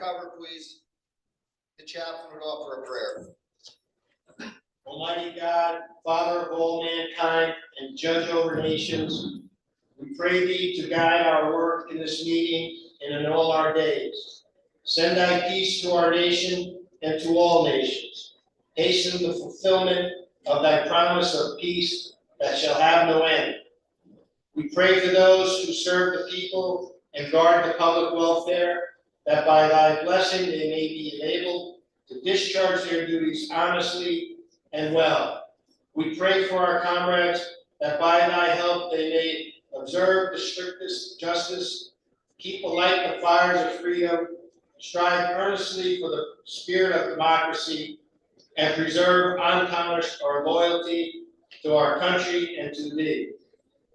cover, please, the chaplain would offer a prayer. Almighty God, Father of all mankind and Judge over nations, we pray Thee to guide our work in this meeting and in all our days. Send Thy peace to our nation and to all nations. Hasten the fulfillment of Thy promise of peace that shall have no end. We pray for those who serve the people and guard the public welfare, that by Thy blessing they may be enabled to discharge their duties honestly and well. We pray for our comrades, that by Thy help they may observe the strictest justice, keep alight the fires of freedom, strive earnestly for the spirit of democracy, and preserve untarnished our loyalty to our country and to Thee.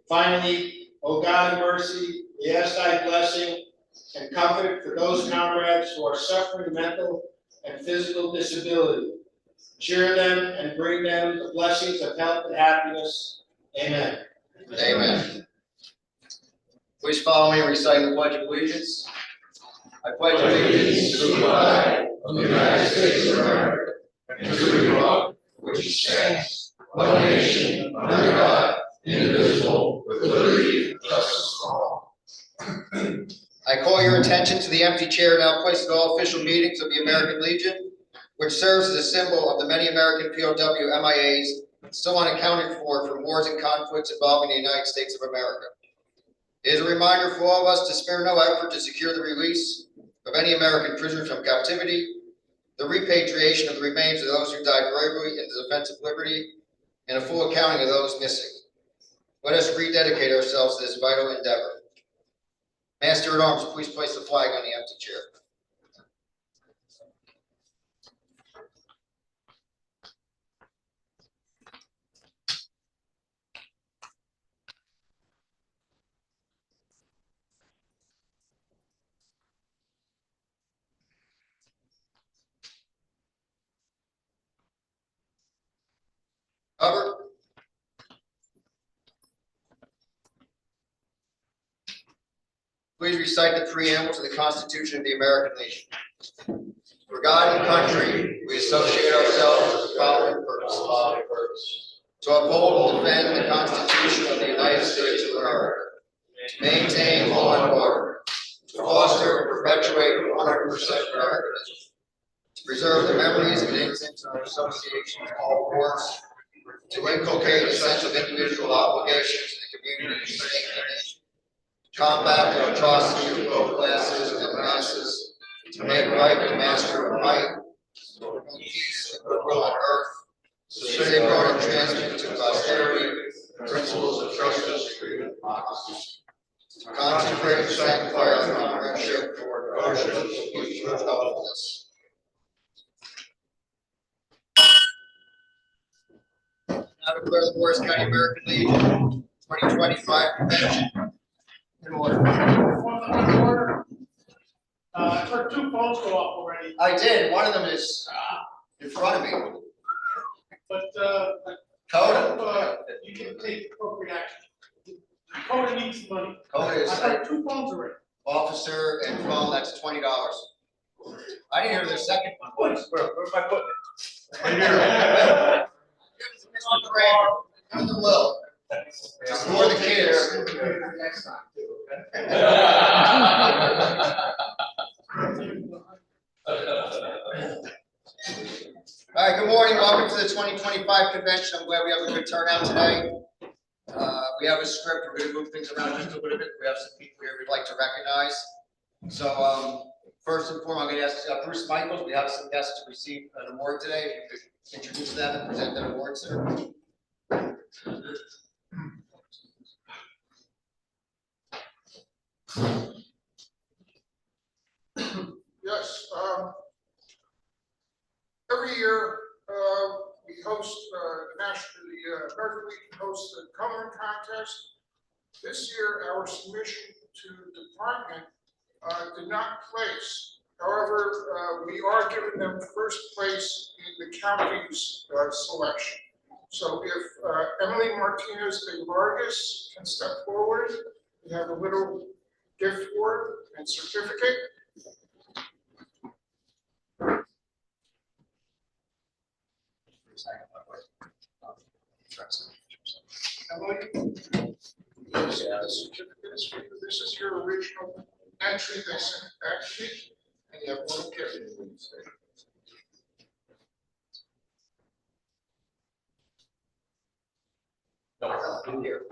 Finally, O God of mercy, we ask Thy blessing and comfort for those comrades who are suffering mental and physical disability. Cheer them and bring them the blessings of health and happiness. Amen. Amen. Please follow me in reciting the Pledge of Allegiance. I pledge allegiance to the flag of the United States of America and to the republic which stands one nation under God, indivisible, with liberty and justice for all. I call your attention to the empty chair now placed at all official meetings of the American Legion, which serves as a symbol of the many American POW MIAs still unaccounted for from wars and conflicts involving the United States of America. It is a reminder for all of us to spare no effort to secure the release of any American prisoners from captivity, the repatriation of the remains of those who died bravely in the defense of liberty, and a full accounting of those missing. Let us rededicate ourselves to this vital endeavor. Master at Arms, please place the flag on the empty chair. Cover. Please recite the preamble to the Constitution of the American Legion. For God and country, we associate ourselves with the following purpose. To uphold and defend the Constitution of the United States of America. To maintain law and order. To foster and perpetuate 100% Americanism. To preserve the memories and instincts of our associations of all wars. To inculcate a sense of individual obligations in the community and state and nation. To combat the atrocities of both classes and masses. To make right the master of right. To promote peace and goodwill on earth. To safeguard and transmit to posterity the principles of justice, freedom, and democracy. To consecrate and sanctify our comradeship toward devotion to each other helpfulness. Now declare the Morris County American Legion 2025 convention in order. I've heard 2 phones go off already. I did. One of them is in front of me. But Coda. you can take appropriate action. Coda needs money. Coda is I've heard 2 phones already. officer and phone. That's $20. I didn't hear the second one. Where's my foot? Right here. Mr. Kramer, come to Will. Just for the kids. Next time, too, All right, good morning. Welcome to the 2025 convention. I'm glad we have a good turnout today. We have a script. We're going to move things around just a little bit. We have some people here we'd like to recognize. So first and foremost, I'm going to ask Bruce Michaels. We have some guests to receive an award today. If you could introduce them and present that award, sir. Yes, every year we host the American Legion hosts the coloring contest. This year, our submission to the department did not place. However, we are giving them first place in the county's selection. So if Emily Martinez de Vargas can step forward, we have a little gift for her and certificate. This is your original entry, they sent it back to me, and you have one carry. Here.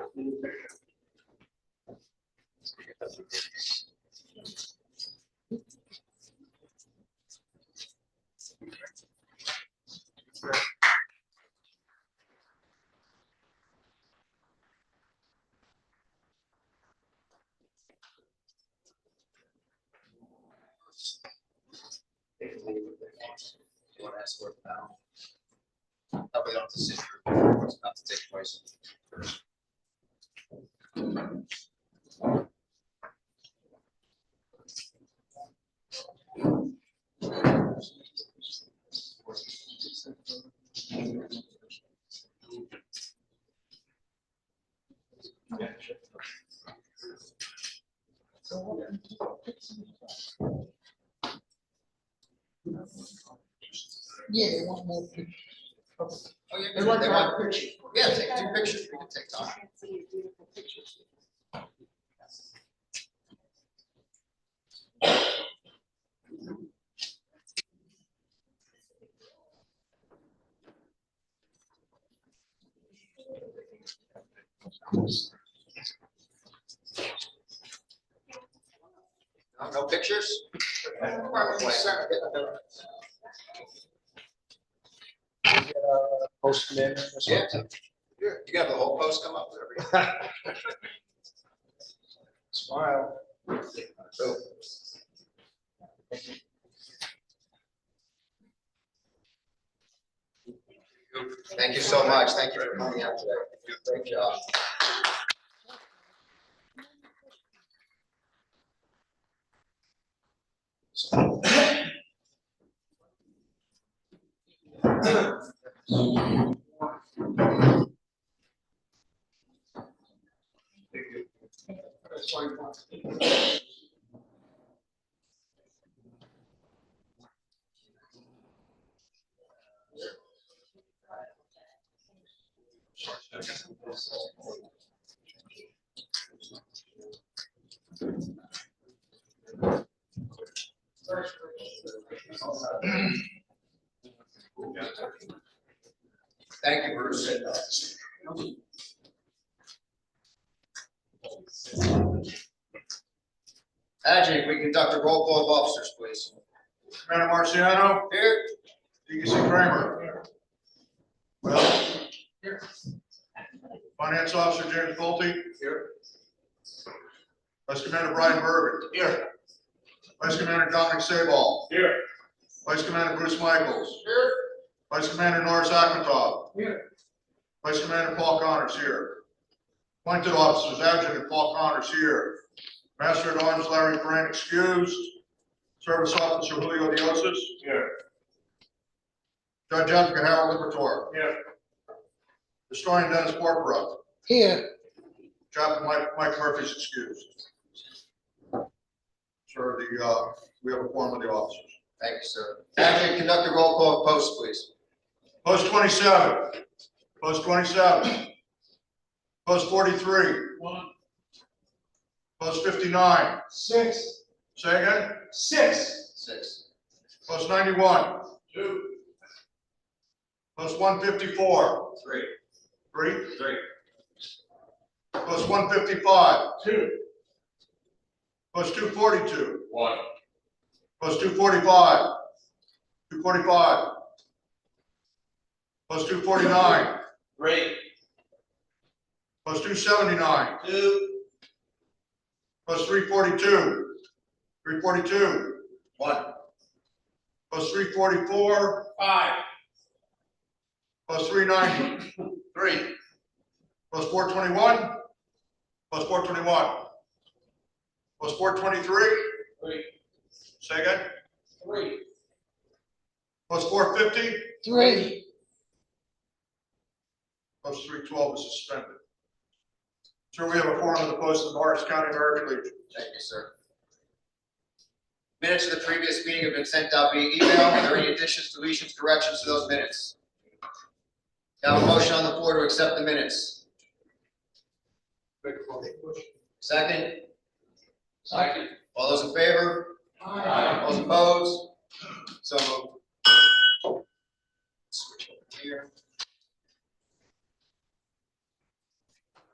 You want to ask for it now? Probably don't have to sit here. It's about to take place. Yeah, they want more pictures. Oh, yeah, They want they to want, have pictures. yeah, take 2 pictures. We can take time. Can't see your beautiful pictures. No pictures? Postman. Yeah. You got the whole post come up there. Smile. So, thank you so much. Thank you for coming out today. You did a great job. Thank you, Bruce. Ajay, we conduct a roll call of officers, please. Commander Marciano, Here. DGC Kramer. Well. Here. Finance Officer James Pulte. Here. Vice Commander Brian Bergen. Here. Vice Commander Dominic Sabal. Here. Vice Commander Bruce Michaels. Here. Vice Commander Norris Akhmetov. Here. Vice Commander Paul Connors here. Appointed officers, Adjutant Paul Connors here. Master at Arms Larry Grant excused. Service Officer Julio Diosis. Here. Judge Advocate Harold Libertor. Here. Historian Dennis Porpora. Here. Chaplain Mike Murphy's excused. Sir, we have a form of the officers. Thank you, sir. Ajay, conduct a roll call of posts, please. Post 27. Post 27. Post 43. 1. Post 59. 6. Say again. 6. 6. Post 91. 2. Post 154. 3. 3. 3. Post 155. 2. Post 242. 1. Post 245. 245. Post 249. 3. Post 279. 2. Post 342. 342. 1. Post 344. 5. Post 390. 3. Post 421. Post 421. Post 423. 3. Say again. 3. Post 450. 3. Post 312 is suspended. Sir, we have a form of the post of the Morris County American Legion. Thank you, sir. Minutes of the previous meeting have been sent out via email. Are there any additions, deletions, corrections to those minutes? Now a motion on the floor to accept the minutes. Second, Second. all those in favor? All those opposed? So moved. Switch over here.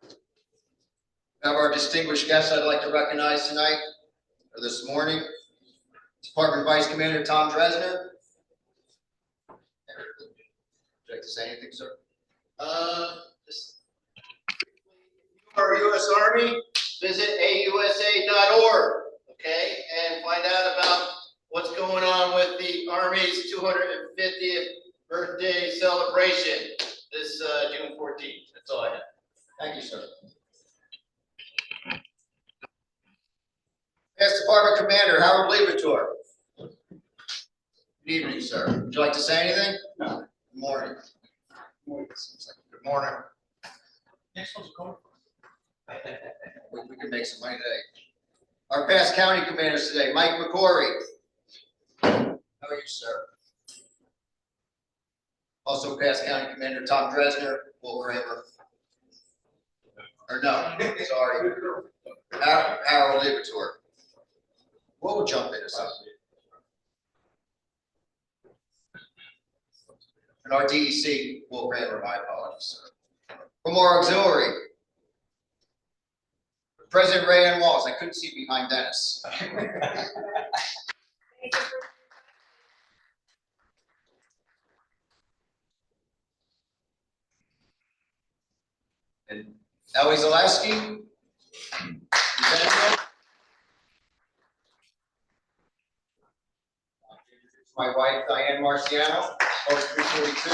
We have our distinguished guests I'd like to recognize tonight, or this morning. Department Vice Commander Tom Dresner. Would you like to say anything, sir? Just for U.S. Army, visit ausa.org, okay, and find out about what's going on with the Army's 250th birthday celebration this June 14th. That's all I have. Thank you, sir. Past Department Commander Howard Levator. Good evening, sir. Would you like to say anything? No. Good morning. Good morning. Next one's going. We can make some money today. Our past county commanders today, Mike McCory. How are you, sir? Also past county commander Tom Dresner, Wolf Kramer. Or no, sorry. Harold Levator. We'll jump into something. And our DEC, Wolf Kramer, my apologies, sir. From our auxiliary, President Ray Ann Walls. I couldn't see behind Dennis. And Ellie Zaleski. My wife, Diane Marciano, post 342.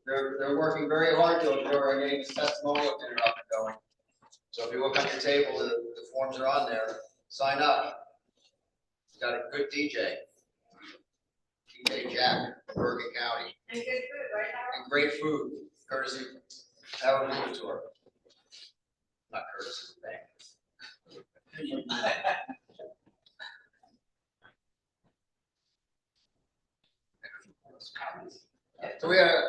They're working very hard to ensure getting this testimonial dinner up and going. So if you look on your table, the forms are on there. Sign up. We got a good DJ. DJ Jack from Bergen County. And good food, right, Howard? And great food, courtesy of Howard Levator. Not courtesy of the bank. So we had a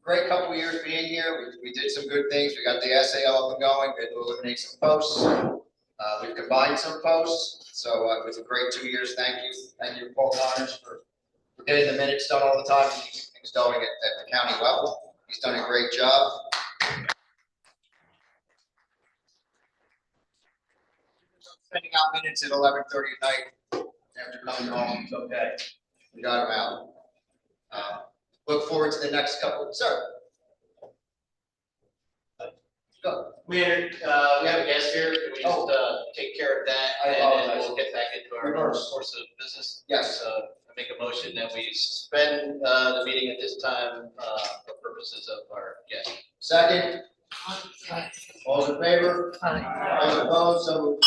great couple of years being here. We did some good things. We got the SAL up and going. We had to eliminate some posts. We've combined some posts. So it was a great 2 years. Thank you. Thank you, Paul Connors, for getting the minutes done all the time and keeping things going at the county level. He's done a great job. Sending out minutes at 11:30 at night after coming home. It's okay. We got them out. Look forward to the next couple. Sir. Go. Mayor, we have a guest here. Can we just take care of that? I And then apologize. we'll get back into our Reverse. course of business. Yes. I make a motion that we suspend the meeting at this time for purposes of our guest. Second. All in favor? All opposed? So moved.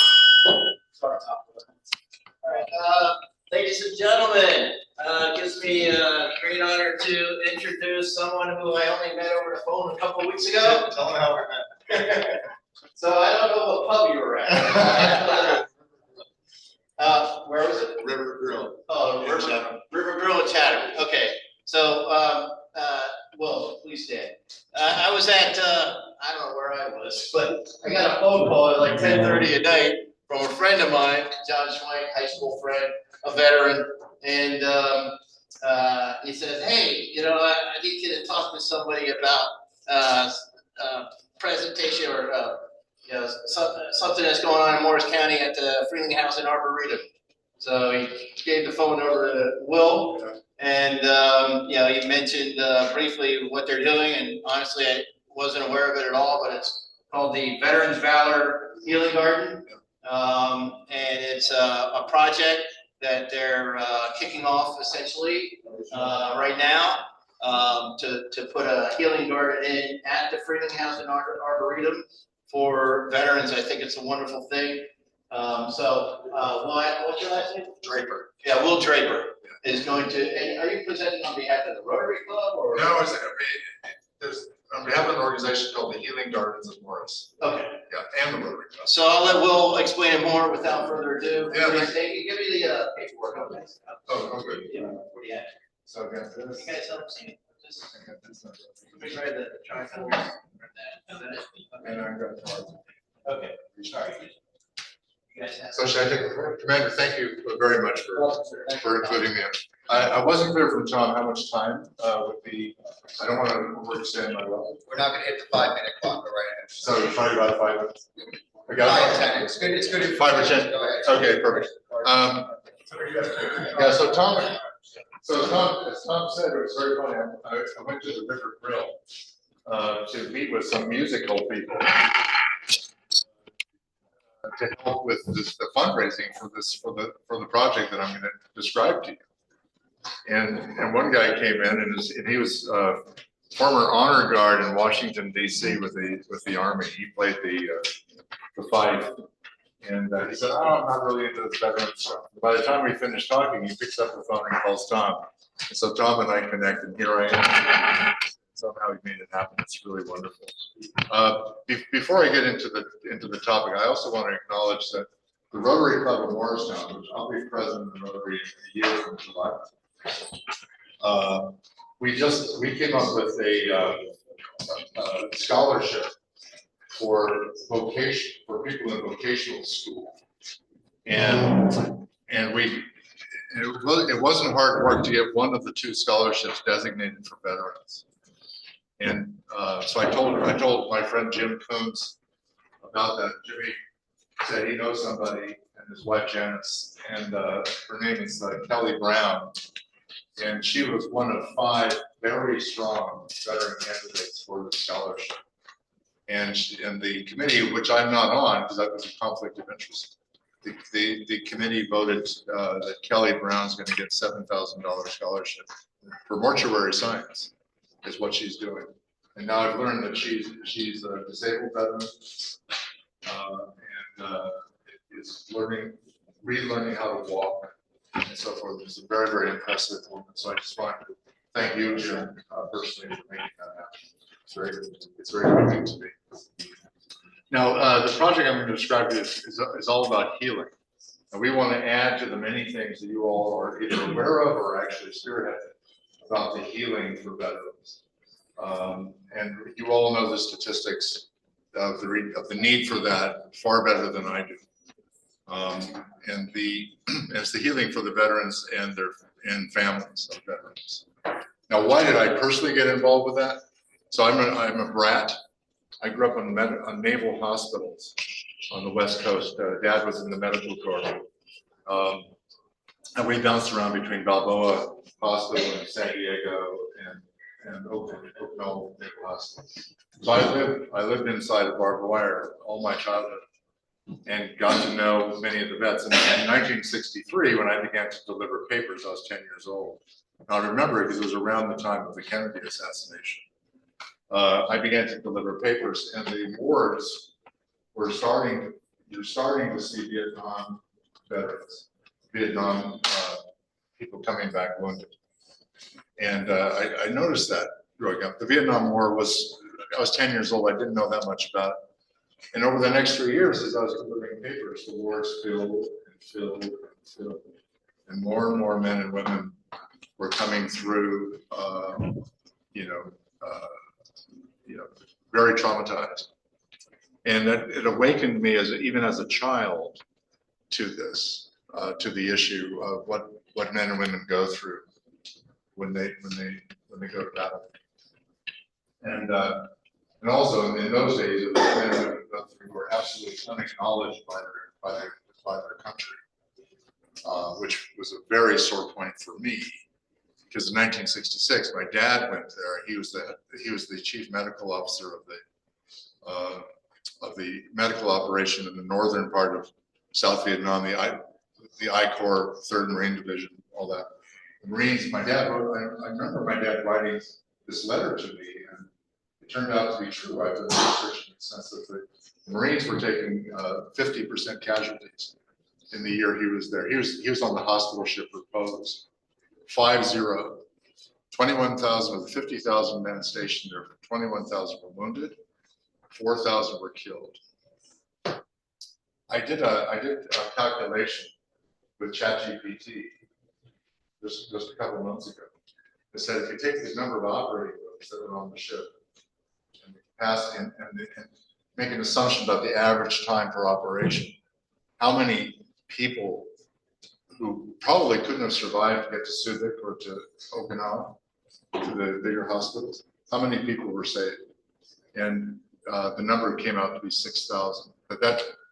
Sorry, Tom. All right, ladies and gentlemen, gives me a great honor to introduce someone who I only met over the phone a couple of weeks ago. Tell them how we're at. So I don't know what pub you were at. Where was it? River Grill. Oh, River Grill in Chatham. Okay, so, well, please stand. I was at, I don't know where I was, but I got a phone call at like 10:30 at night from a friend of mine, John Schwank, high school friend, a veteran, and he says, hey, you know, I need you to talk to somebody about presentation or you know, something that's going on in Morris County at the Freeling House in Arboretum. So he gave the phone over to Will, and you know, he mentioned briefly what they're doing, and honestly, I wasn't aware of it at all, but it's called the Veterans Valor Healing Garden, and it's a project that they're kicking off essentially right now to put a healing garden in at the Freeling House in Arboretum for veterans. I think it's a wonderful thing. What's your last name? Draper. Yeah, Will Draper is going to, and are you presenting on behalf of the Rotary Club or? No, there's, on behalf of an organization called the Healing Gardens of Morris. Okay, Yeah, and the Rotary Club. so I'll let Will explain it more without further ado. Yeah, Please, give me the paperwork on this. Oh, good. Yeah, what do you have? So again, You this. guys haven't seen it, just, This one. we read the tricolor. And I've got cards. Okay, sorry. You guys have. So should I take the Commander, thank you very much for including me. I wasn't clear from Tom how much time would be, I don't want to overextend my welcome. We're not gonna hit the 5-minute clock, but right now. So probably about 5 minutes. I got it. 5 or 10, it's good. if- 5 or 10, Go ahead. okay, perfect. Yeah, so Tom, as Tom said, it was very funny, I went to the River Grill to meet with some musical people to help with the fundraising for the project that I'm going to describe to you. And one guy came in and he was former honor guard in Washington D.C. with the Army. He played the fife. And he said, "Oh, I'm not really into this veteran stuff." By the time we finished talking, he picks up the phone and calls Tom. And so Tom and I connect, and here I am. Somehow he made it happen. It's really wonderful. Before I get into the topic, I also want to acknowledge that the Rotary Club of Morristown, which I'll be president of the Rotary a year from July, we came up with a scholarship for people in vocational school. And it wasn't hard work to get one of the 2 scholarships designated for veterans. And so I told my friend Jim Coons about that. Jimmy said he knows somebody, and his wife Janice, and her name is Kelly Brown. And she was one of 5 very strong veteran candidates for the scholarship. And the committee, which I'm not on, because that was a conflict of interest, the committee voted that Kelly Brown's going to get $7,000 scholarship for mortuary science, is what she's doing. And now I've learned that she's a disabled veteran and is relearning how to walk and so forth. It's a very, very impressive woman. So I just wanted to thank you, Jim, personally for making that happen. It's very moving to me. Now, the project I'm going to describe to you is all about healing. And we want to add to the many things that you all are either aware of or actually spearheaded about the healing for veterans. And you all know the statistics of the need for that far better than I do. And it's the healing for the veterans and families of veterans. Now, why did I personally get involved with that? So I'm a brat. I grew up on naval hospitals on the West Coast. Dad was in the medical corps. And we bounced around between Balboa Hospital in San Diego and Oakland Naval Hospital. So I lived inside of barbed wire all my childhood and got to know many of the vets. And in 1963, when I began to deliver papers, I was 10 years old. I remember it because it was around the time of the Kennedy assassination. I began to deliver papers, and the wards were you're starting to see Vietnam veterans, Vietnam people coming back wounded. And I noticed that growing up. The Vietnam War I was 10 years old, I didn't know that much about it. And over the next 3 years, as I was delivering papers, the wards filled and filled and filled. And more men and women were coming through, very traumatized. And that it awakened me even as a child to this, to the issue of what men and women go through when they go to battle. And also in those days, it was men and women who were absolutely unacknowledged by their country, which was a very sore point for me. Because in 1966, my dad went there. He was the chief medical officer of the medical operation in the northern part of South Vietnam, the I Corps, 3rd Marine Division, all that. The Marines. My dad wrote. I remember my dad writing this letter to me, and it turned out to be true. I've been researching the sense that the Marines were taking 50% casualties in the year he was there. He was on the hospital ship Repose. 50, 21,000 of the 50,000 men stationed there, 21,000 were wounded, 4,000 were killed. I did a calculation with ChatGPT just a couple of months ago, It said, if you take the number of operating rooms that are on the ship and the capacity and make an assumption about the average time per operation, how many people who probably couldn't have survived to get to Subic or to Okinawa, to the bigger hospitals, how many people were saved? And the number came out to be 6,000. But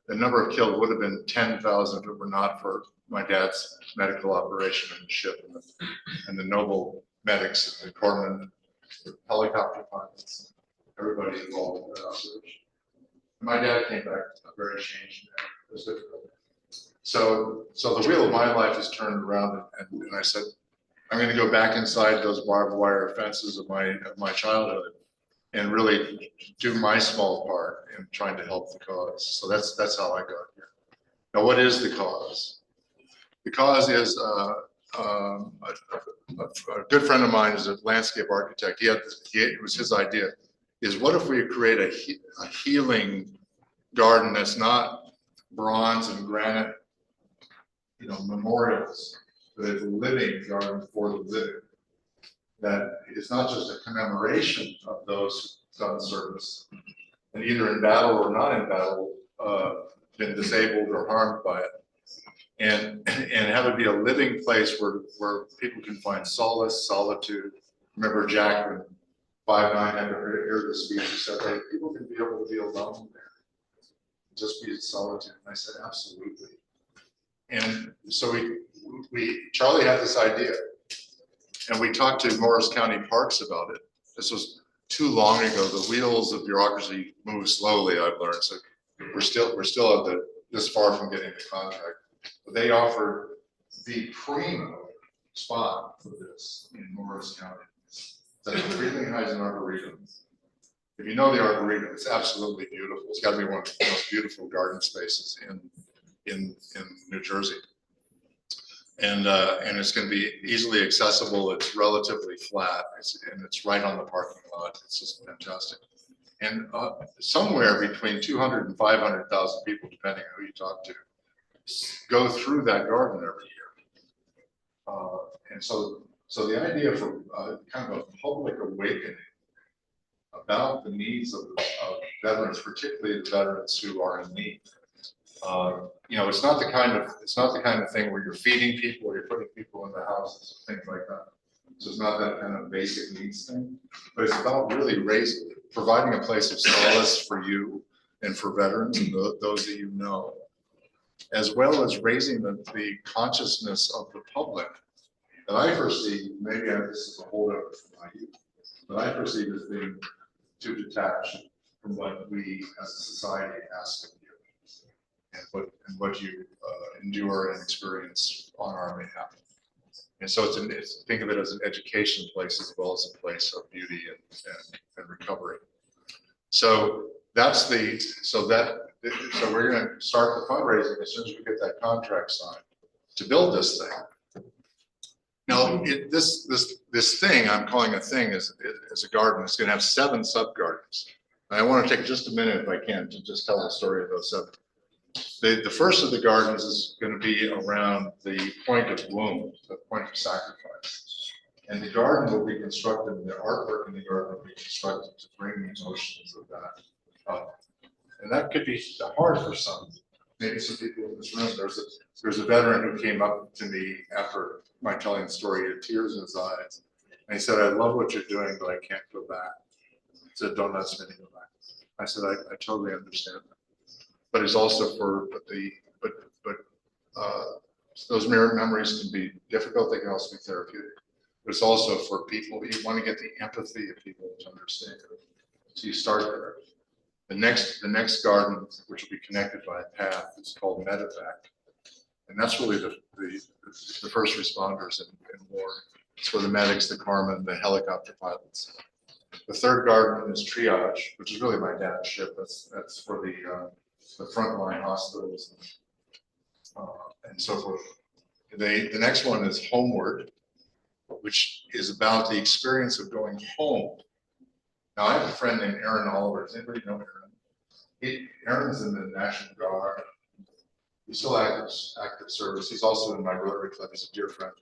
the number of killed would have been 10,000 if it were not for my dad's medical operation in the ship and the noble medics and the corpsmen, the helicopter pilots, everybody involved in that operation. And my dad came back a very changed man. It was difficult. So the wheel of my life is turned around, and I said, I'm going to go back inside those barbed wire fences of my childhood and really do my small part in trying to help the cause. So that's how I got here. Now, what is the cause? The cause is a good friend of mine is a landscape architect. It was his idea. Is what if we create a healing garden that's not bronze and granite, memorials, but it's a living garden for the living. That is not just a commemoration of those who've done service, and either in battle or not in battle, been disabled or harmed by it, and have it be a living place where people can find solace, solitude. Remember Jack when 5'9" had to hear the speech, he said, hey, people can be able to be alone there, just be in solitude. And I said, absolutely. And so Charlie had this idea, and we talked to Morris County Parks about it. This was too long ago. The wheels of bureaucracy move slowly, I've learned. So we're still at this far from getting the contract. But they offered the primo spot for this in Morris County. That's Freeling Heights and Arboretum. If you know the Arboretum, it's absolutely beautiful. It's got to be one of the most beautiful garden spaces in New Jersey. And it's going to be easily accessible. It's relatively flat, and it's right on the parking lot. It's just fantastic. And somewhere between 200 and 500,000 people, depending on who you talk to, go through that garden every year. And so the idea for kind of a public awakening about the needs of veterans, particularly the veterans who are in need. It's not the kind of thing where you're feeding people or you're putting people in the houses, things like that. So it's not that kind of basic needs thing, but it's about really providing a place of solace for you and for veterans and those that you know, as well as raising the consciousness of the public that I perceive, maybe this is a holdover from my youth, but I perceive as being too detached from what we as a society ask of you and what you endure and experience on our behalf. And so think of it as an education place as well as a place of beauty and recovery. So so we're going to start the fundraising as soon as we get that contract signed to build this thing. Now, this thing, I'm calling a thing, is a garden. It's going to have 7 sub-gardens. And I want to take just a minute, if I can, to just tell the story of those 7. The first of the gardens is going to be around the point of womb, the point of sacrifice. And the garden will be constructed, and the artwork in the garden will be constructed to bring the emotions of that up. And that could be hard for some. Maybe some people in this room. There's a veteran who came up to me after my telling the story, he had tears in his eyes. And he said, I love what you're doing, but I can't go back. He said, don't ask me to go back. I said, I totally understand that. But it's also those mirror memories can be difficult, they can also be therapeutic. But it's also for people, you want to get the empathy of people to understand it. So you start there. The next garden, which will be connected by a path, is called Medevac. And that's really the first responders in war. It's for the medics, the corpsmen, the helicopter pilots. The third garden is Triage, which is really my dad's ship. That's for the frontline hospitals and so forth. The next one is Homeward, which is about the experience of going home. Now, I have a friend named Aaron Oliver. Does anybody know Aaron? Aaron's in the National Guard. He's still active service. He's also in my Rotary Club. He's a dear friend.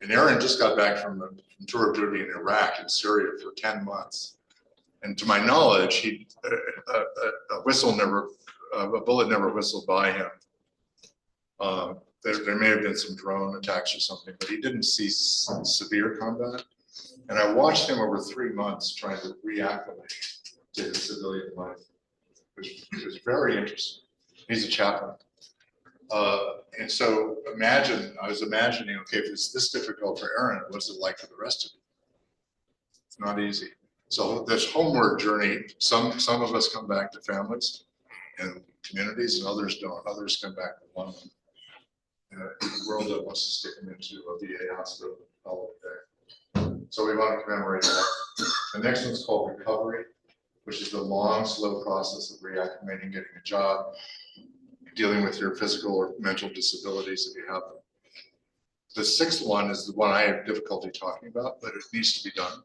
And Aaron just got back from tour of duty in Iraq and Syria for 10 months. And to my knowledge, a bullet never whistled by him. There may have been some drone attacks or something, but he didn't see severe combat. And I watched him over 3 months trying to reacclimate to his civilian life, which was very interesting. He's a chaplain. And so I was imagining, okay, if it's this difficult for Aaron, what's it like for the rest of you? It's not easy. So this homeward journey, some of us come back to families and communities, and others don't. Others come back alone. In a world that wants to stick them into a VA hospital all day. So we want to commemorate that. The next one's called recovery, which is the long, slow process of reacclimating, getting a job, dealing with your physical or mental disabilities if you have them. The sixth one is the one I have difficulty talking about, but it needs to be done.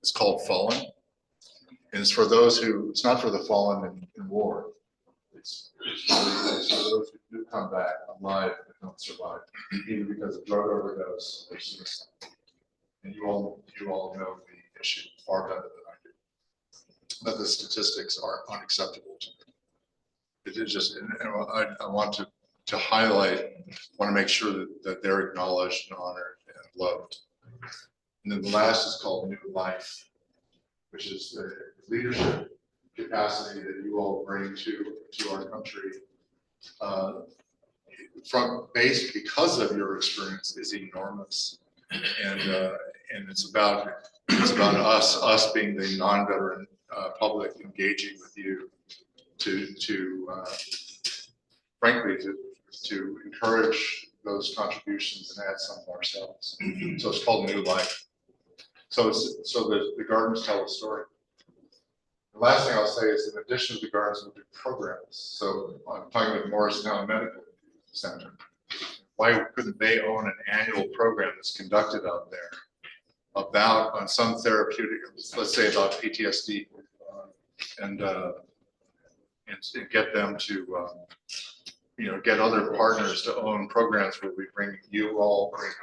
It's called fallen. And it's for those it's not for the fallen in war. It's for those who do come back alive but don't survive, either because of drug overdose or suicide. And you all know the issue far better than I do. But the statistics are unacceptable to me. It is just, and I want to highlight, want to make sure that they're acknowledged and honored and loved. And then the last is called New Life, which is the leadership capacity that you all bring to our country. Because of your experience is enormous, and it's about us being the non-veteran public engaging with you to frankly to encourage those contributions and add some of ourselves. So it's called New Life. So the gardens tell a story. The last thing I'll say is, in addition to the gardens, we'll do programs. So I'm talking with Morristown Medical Center. Why couldn't they own an annual program that's conducted out there on some therapeutic, let's say about PTSD, and get them to get other partners to own programs where we bring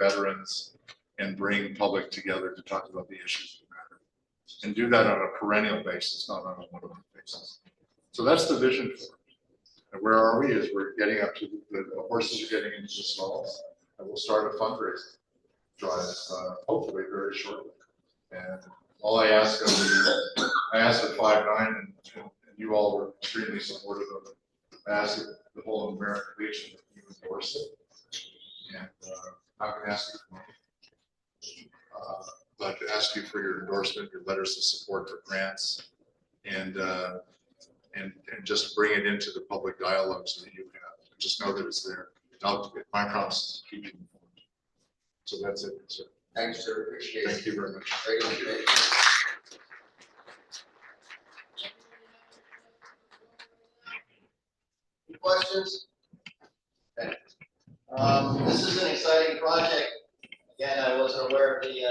veterans and bring public together to talk about the issues that matter, and do that on a perennial basis, not on a one-off basis. So that's the vision for it. And where are we? Is we're getting up to the horses are getting into the stalls, and we'll start a fundraising drive hopefully very shortly. And all I ask of you, I asked at 5'9", and you all were extremely supportive of it. I asked the whole American Legion that you endorse it, and I'm going to ask you for money. But to ask you for your endorsement, your letters of support for grants, and just bring it into the public dialogue so that you have. Just know that it's there. My promise is to keep you informed. So that's it, sir. Thanks, sir. Appreciate it. Thank you very much. Great information. Any questions? Okay. This is an exciting project. Again, I wasn't aware of the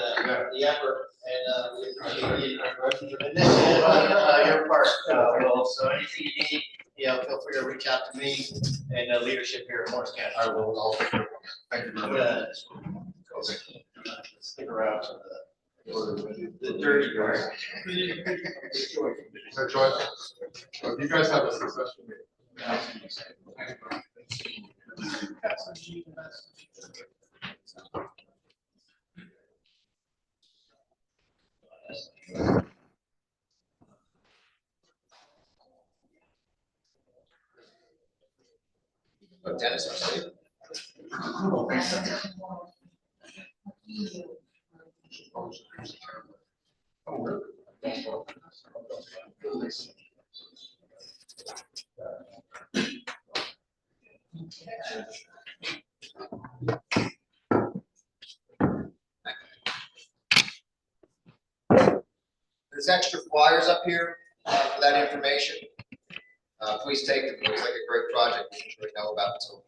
effort, and we appreciate the initiative on your part, Will. So anything you need, feel free to reach out to me and leadership here at Morris County. I will. Thank you very much. Stick around for the dirty part. So, Joy, you guys have a successful meeting. Dennis, I'm sorry. Oh, thanks. Oh, really? There's extra flyers up here for that information. Please take them. It looks like a great project we didn't really know about until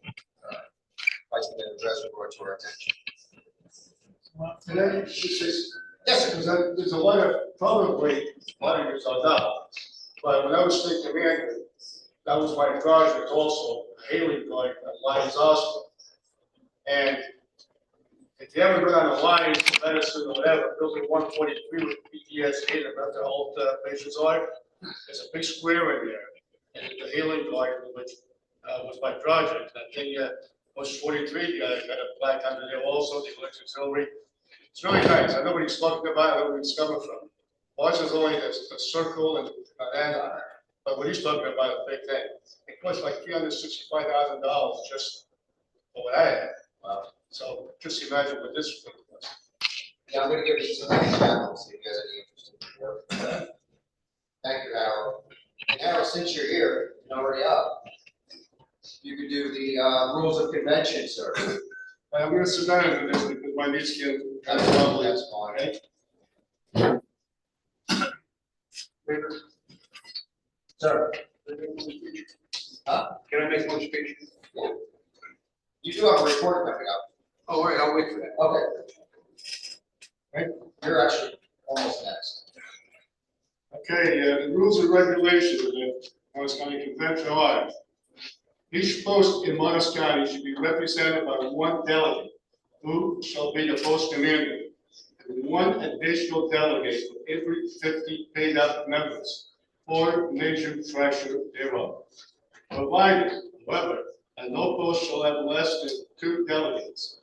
Vice Mayor Dresser brought it to our attention. And then she says, Yes, sir. because there's a lot of probably monitors on that. But when I was thinking, man, that was my project also, Haley, like Lions Hospital. And if you ever go down the line to medicine or whatever, building 143 with PTSD, about the old patients are, there's a big square in there. And the healing garden, which was my project. I think was 43, got a plaque under there also, the electric auxiliary. It's really nice. I know what he's talking about, I know where it's coming from. Ours is only a circle and but what he's talking about is a big thing. It costs like $365,000 just for what I had. So just imagine what this would cost. Yeah, I'm gonna give you some examples, see if you guys are interested in work with that. Thank you, Harold. And Harold, since you're here, and already up, you could do the rules of convention, sir. I'm gonna sit down and this because my niece can. That's fine. Sir, Can I make one speech? you do have a report coming up. Oh, all right, I'll wait for that. Okay. Right, you're actually almost next. Okay, the rules and regulations of the Morris County Convention are, each post in Morris County should be represented by one delegate, who shall be the post commander, and one additional delegate for every 50 paid-up members, or major fraction thereof. Provided, however, that no post shall have less than 2 delegates.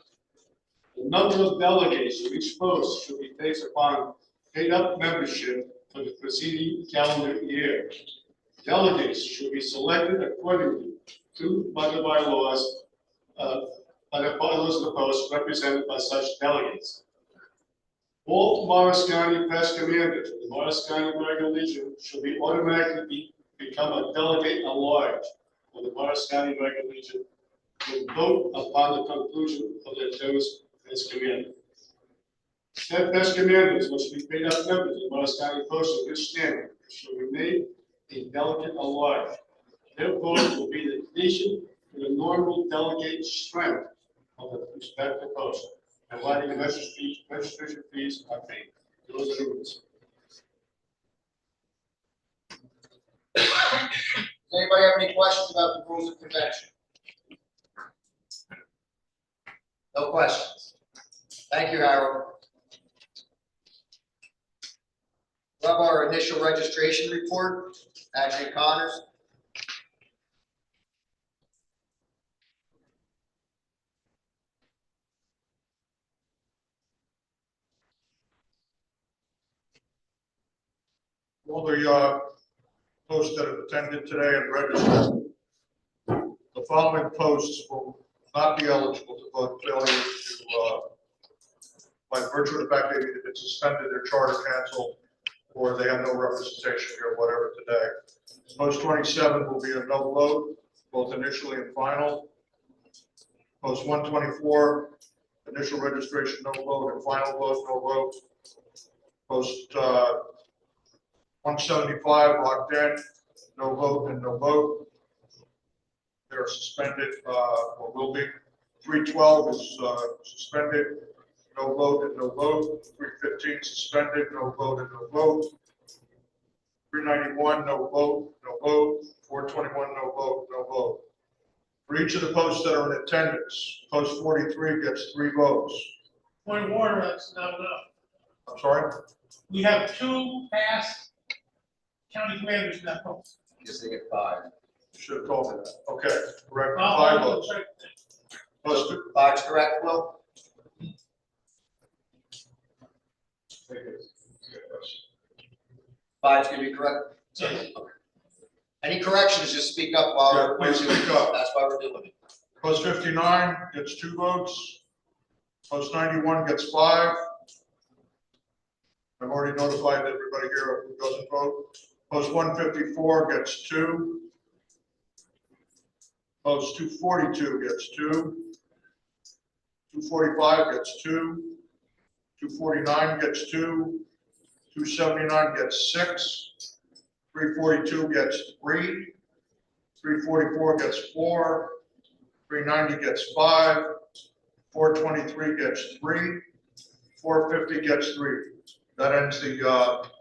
The number of delegates for each post should be based upon paid-up membership for the preceding calendar year. Delegates should be selected accordingly by the bylaws of the post represented by such delegates. All Morris County past commanders of the Morris County American Legion should be automatically become a delegate at large of the Morris County American Legion to vote upon the conclusion of their terms as commander. 10 past commanders must be paid up members of Morris County Post of this standard shall remain a delegate at large. Their vote will be the addition to the normal delegate strength of the respective post, providing registration fees are paid. Those are the rules. Does anybody have any questions about the rules of convention? No questions. Thank you, Harold. We have our initial registration report, Adrian Connors. All the posts that have attended today and registered, the following posts will not be eligible to vote failure to, by virtue of the fact they've either been suspended, their charter canceled, or they have no representation here, whatever today. Post 27 will be a no vote, both initially and final. Post 124, initial registration, no vote, and final vote, no vote. Post 175 locked in, no vote and no vote. They're suspended, or will be. 312 is suspended, no vote and no vote. 315 suspended, no vote and no vote. 391, no vote, no vote. 421, no vote, no vote. For each of the posts that are in attendance, post 43 gets 3 votes. Point of order, that's not enough. I'm sorry? We have 2 past county commanders in that post. Just to get 5. You should have told me that. Okay, correct. I'll 5 double votes. check. Post 5's correct, Will? Five's gonna be correct? Yes. Any corrections, just speak up while Yeah, we're please doing speak it. up. That's why we're doing it. Post 59 gets 2 votes. Post 91 gets 5. I've already notified everybody here who doesn't vote. Post 154 gets 2. Post 242 gets 2. 245 gets 2. 249 gets 2. 279 gets 6. 342 gets 3. 344 gets 4. 390 gets 5. 423 gets 3. 450 gets 3. That ends the,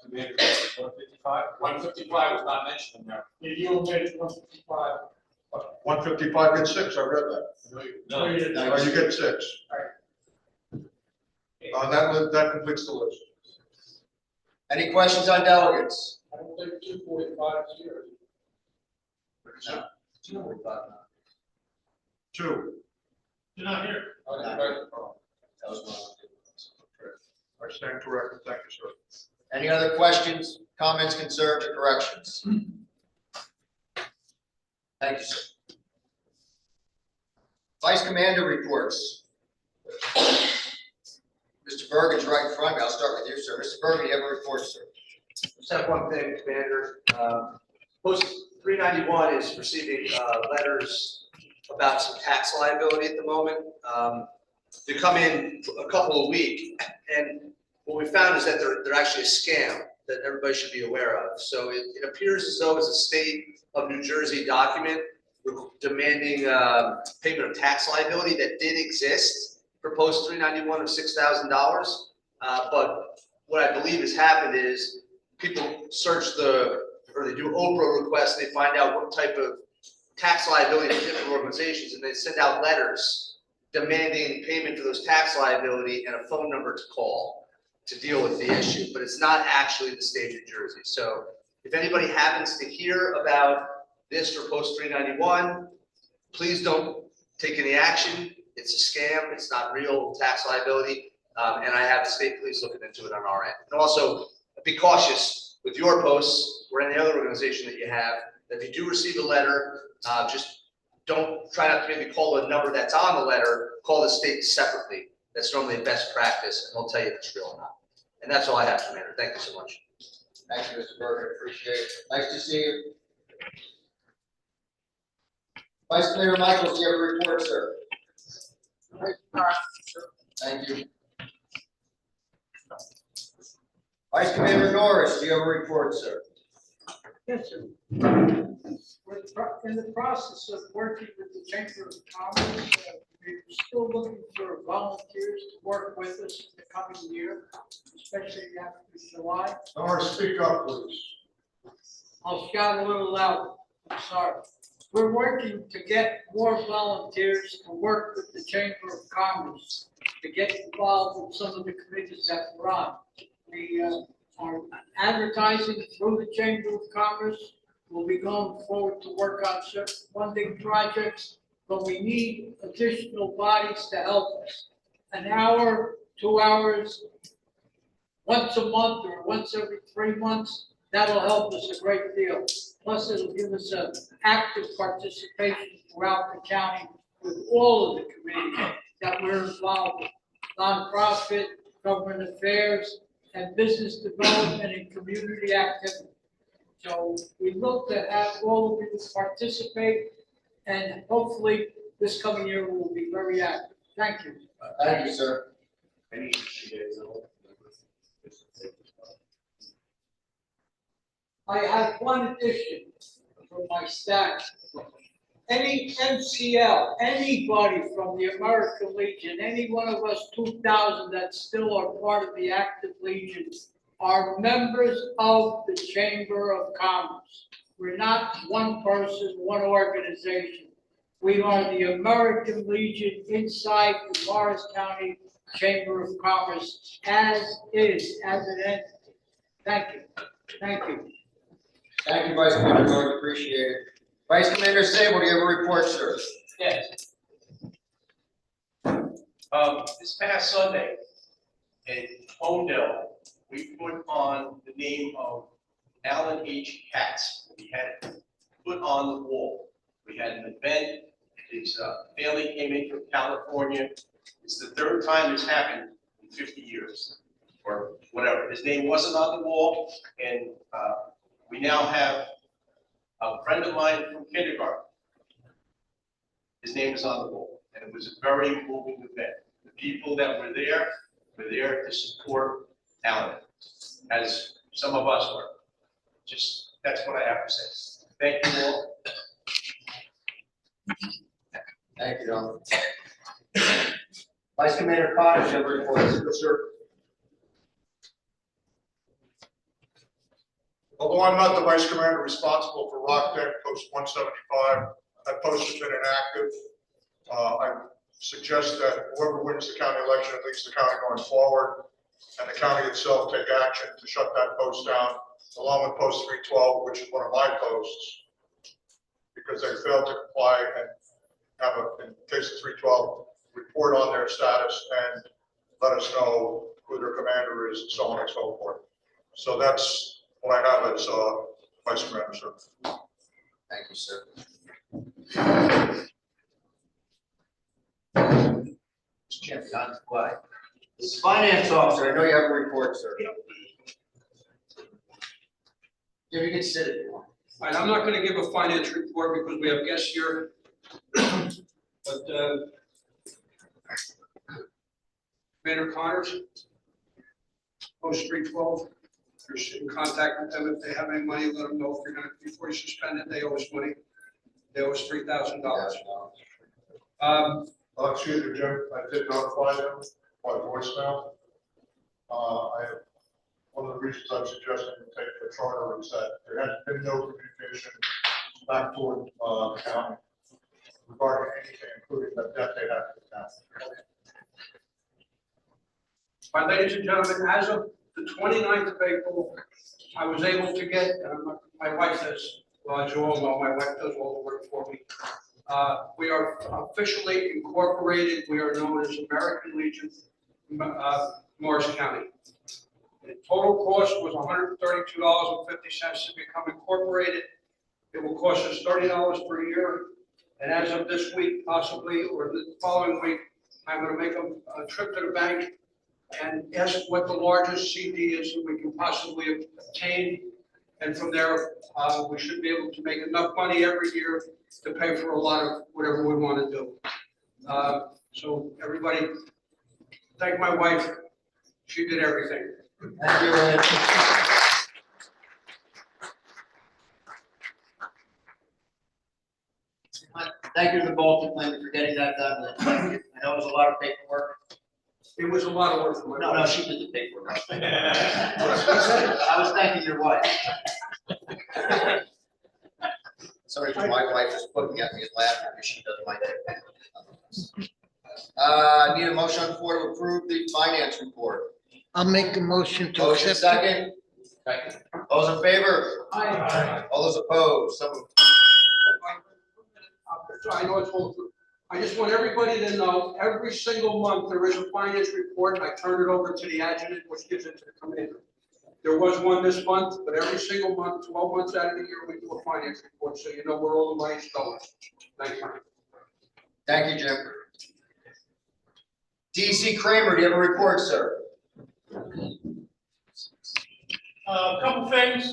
155? 155 was not mentioned in there. If you omit 155. 155 gets 6, I read that. No, you didn't. Oh, you get 6. That completes the list. Any questions on delegates? I don't think 245 is here. No. 245. Two. You're not here. Oh, Not right. here. That was one. I stand corrected. Thank you, sir. Any other questions, comments, concerns, or corrections? Thank you, sir. Vice Commander reports. Mr. Bergen's right in front of me. I'll start with you, sir. Mr. Bergen, you have a report, sir? Just have one thing, Commander. Post 391 is receiving letters about some tax liability at the moment. They come in a couple a week, and what we found is that they're actually a scam that everybody should be aware of. So it appears as though it's a state of New Jersey document demanding payment of tax liability that did exist for post 391 of $6,000. But what I believe has happened is people search or they do Oprah requests, they find out what type of tax liability for different organizations, and they send out letters demanding payment for those tax liability and a phone number to call to deal with the issue, but it's not actually the state of New Jersey. So if anybody happens to hear about this for post 391, please don't take any action. It's a scam, it's not real tax liability, and I have the state police looking into it on our end. And also, be cautious with your posts or any other organization that you have, that if you do receive a letter, just don't try not to maybe call a number that's on the letter, call the state separately. That's normally best practice, and they'll tell you if it's real or not. And that's all I have, Commander. Thank you so much. Thank you, Mr. Bergen. Appreciate it. Nice to see you. Vice Commander Michaels, do you have a report, sir? Thank you. Vice Commander Norris, do you have a report, sir? Yes, sir. We're in the process of working with the Chamber of Commerce. We're still looking for volunteers to work with us in the coming year, especially after July. Norris, speak up, please. I'll shout a little louder. I'm sorry. We're working to get more volunteers to work with the Chamber of Commerce, to get involved in some of the committees that we're on. We are advertising through the Chamber of Commerce. We'll be going forward to work on certain funding projects, but we need additional bodies to help us. An hour, 2 hours, once a month or once every 3 months, that'll help us a great deal. Plus, it'll give us an active participation throughout the county with all of the committees that we're involved with. Nonprofit, government affairs, and business development and community activity. So we look to have all of you participate, and hopefully this coming year will be very active. Thank you. Thank you, sir. I have one addition from my staff. Any MCL, anybody from the American Legion, any one of us 2,000 that still are part of the active Legion are members of the Chamber of Commerce. We're not one person, one organization. We are the American Legion inside the Morris County Chamber of Commerce as is, as an entity. Thank you. Thank you. Thank you, Vice Commander Norris. Appreciate it. Vice Commander Sable, do you have a report, sir? Yes. This past Sunday in Homedale, we put on the name of Alan H. Katz. We had it put on the wall. We had an event. His family came in from California. It's the third time it's happened in 50 years or whatever. His name wasn't on the wall, and we now have a friend of mine from kindergarten. His name is on the wall, and it was a very moving event. The people that were there to support Alan, as some of us were. Just, that's what I have to say. Thank you all. Thank you, Don. Vice Commander Cottage, you have a report, sir? Although I'm not the vice commander responsible for Rock Deck Post 175, that post has been inactive. I suggest that whoever wins the county election leads the county going forward, and the county itself take action to shut that post down, along with post 312, which is one of my posts, because they failed to comply and have a, in case of 312, report on their status and let us know who their commander is, and so on and so forth. So that's what I have as Vice Commander, sir. Thank you, sir. Mr. Chairman, on the fly. This finance officer, I know you have a report, sir. You can sit if you want. All right, I'm not gonna give a finance report because we have guests here. But, Commander Connors, post 312, you're in contact with them. If they have any money, let them know if you're gonna, before you suspend it, they owe us money. They owe us $3,000. Excuse me, Jim, I did notify them by voicemail. One of the reasons I'm suggesting we take the charter is that there has been no communication back toward the county regarding anything, including the debt they have to the county. My ladies and gentlemen, as of the 29th of April, I was able to get, my wife does, well, as you all know, my wife does all the work for me. We are officially incorporated. We are known as American Legion, Morris County. The total cost was $132.50 to become incorporated. It will cost us $30 per year. And as of this week, possibly, or the following week, I'm going to make a trip to the bank and ask what the largest CD is that we can possibly obtain. And from there, we should be able to make enough money every year to pay for a lot of whatever we want to do. So everybody, thank my wife. She did everything. Thank you, Ed. Thank you to the Bolton family for getting that done. I know it was a lot of paperwork. It was a lot of work for my wife. No, she did the paperwork. I was thanking your wife. Sorry, my wife is looking at me and laughing because she does my thing. Need a motion on the floor to approve the finance report. I'll make a motion to Motion accept. second. Second. Those in favor? Aye. All those opposed? So moved. I know it's all through. I just want everybody to know, every single month, there is a finance report. I turn it over to the adjutant, which gives it to the commander. There was one this month, but every single month, 12 months out of the year, we do a finance report, so you know where all the money's going. Thank you. Thank you, Jim. DC Kramer, do you have a report, sir? A couple things.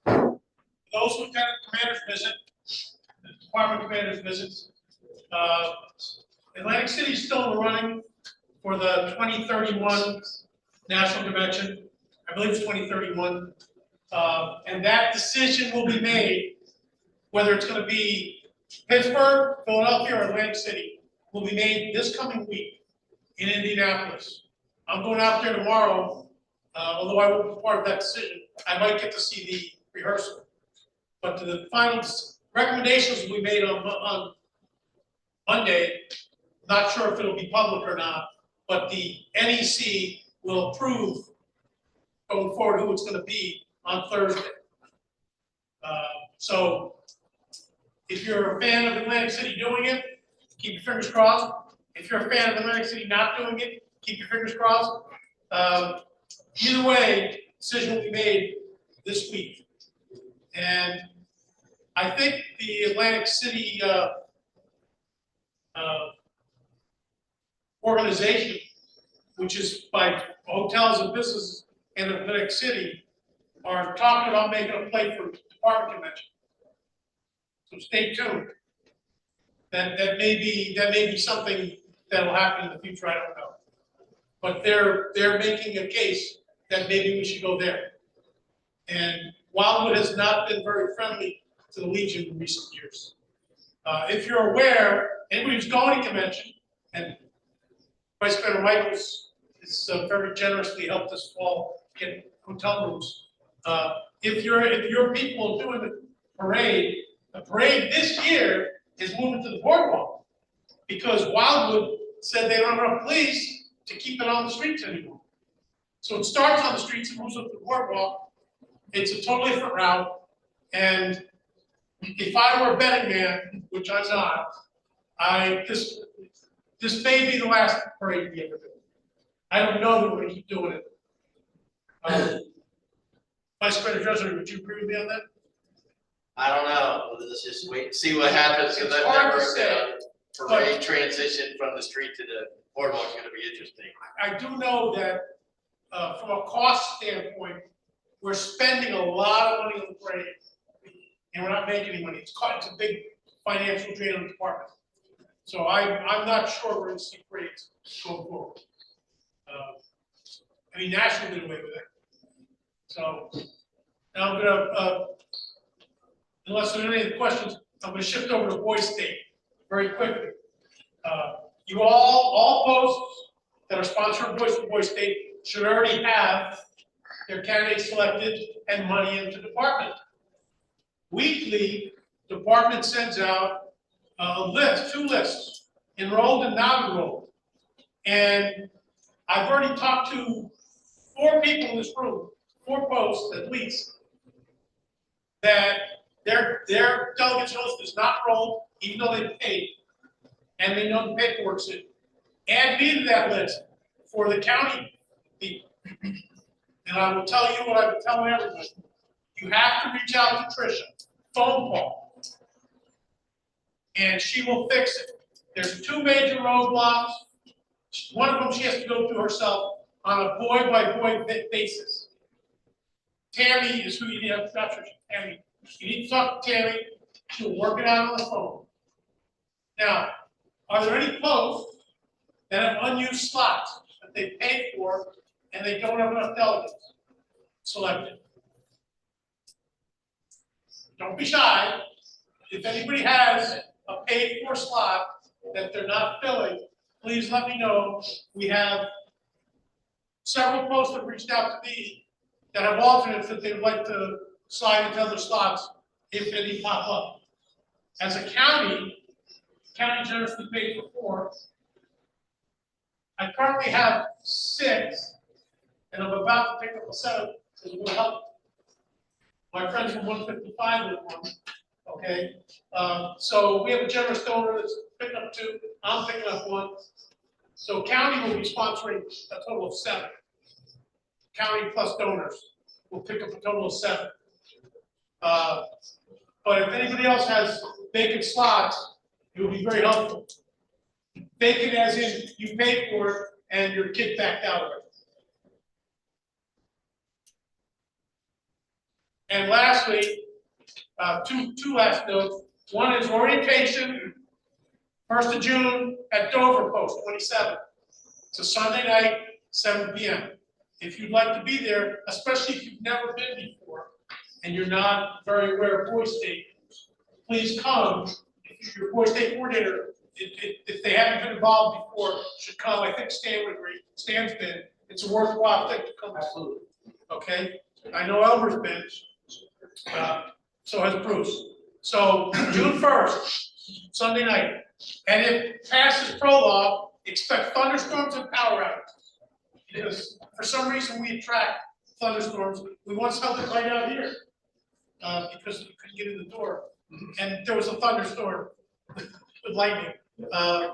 Those lieutenant commanders visit, the department commanders visits. Atlantic City is still in the running for the 2031 National Convention. I believe it's 2031. And that decision will be made, whether it's going to be Pittsburgh, Philadelphia, or Atlantic City, will be made this coming week in Indianapolis. I'm going out there tomorrow, although I won't be part of that decision. I might get to see the rehearsal. But the final recommendations will be made on Monday. Not sure if it'll be public or not, but the NEC will approve going forward who it's going to be on Thursday. So if you're a fan of Atlantic City doing it, keep your fingers crossed. If you're a fan of Atlantic City not doing it, keep your fingers crossed. Either way, decision will be made this week. And I think the Atlantic City organization, which is by hotels and businesses in Atlantic City, are talking about making a play for department convention. So stay tuned. That may be something that will happen in the future. I don't know, but they're making a case that maybe we should go there. And Wildwood has not been very friendly to the Legion in recent years. If you're aware, anybody who's going to convention, and Vice Commander Michaels has very generously helped us all get hotel rooms. If your people are doing the parade this year is moving to the boardwalk. because Wildwood said they don't have enough police to keep it on the streets anymore. So it starts on the streets and moves up to the boardwalk. It's a totally different route, and if I were a betting man, which I'm not, this may be the last parade we ever do. I don't know that we're gonna keep doing it. Vice President Treasurer, would you agree with me on that? I don't know, let's just wait and see what happens, because It's I've hard never to seen say, a parade transition from the street to the boardwalk, it's gonna be interesting. I do know that, from a cost standpoint, we're spending a lot of money on the parade. And we're not making any money, it's a big financial drain on the department. So I'm not sure we're gonna see parades going forward. I mean, Nashville did away with it. So, now I'm gonna, unless there are any other questions, I'm gonna shift over to Boys State very quickly. You all posts that are sponsored by Boys State should already have their candidates selected and money into department. Weekly, department sends out a list, 2 lists, enrolled and not enrolled. And I've already talked to 4 people in this room, 4 posts at least, that their delegates list is not enrolled, even though they paid, and they know the paperwork's in. Add me to that list for the county people. And I will tell you what I've been telling everybody. You have to reach out to Tricia, phone call, and she will fix it. There's 2 major roadblocks. One of them she has to go through herself on a boy-by-boy basis. Tammy is who you need to talk to. Tammy, you need to talk to Tammy. She'll work it out on the phone. Now, are there any posts that have unused slots that they paid for and they don't have enough delegates selected? Don't be shy. If anybody has a paid-for slot that they're not filling, please let me know. We have several posts that reached out to me that have alternates that they would like to slide into other slots if any pop up. As a county generously pays for 4. I currently have 6, and I'm about to pick up a 7th, so it will help. My friends from 155 with 1, okay? So we have a generous donor that's picking up 2, I'm picking up 1. So county will be sponsoring a total of 7. County plus donors will pick up a total of 7. But if anybody else has vacant slots, it will be very helpful. Vacant as in you paid for it and your kid backed out of it. And lastly, two last notes. One is orientation, 1st of June at Dover Post 27. It's a Sunday night, 7 p.m. If you'd like to be there, especially if you've never been before and you're not very aware of Boys State, please come. If your Boys State coordinator, if they haven't been involved before, should come. I think Stan would agree. Stan's been. It's a worthwhile thing to come. Absolutely. Okay. I know Elmer's been. So has Bruce. So June 1st, Sunday night. And if passes prologue, expect thunderstorms and power outages. Because for some reason we attract thunderstorms. We once held it right out here because we couldn't get in the door. And there was a thunderstorm with lightning.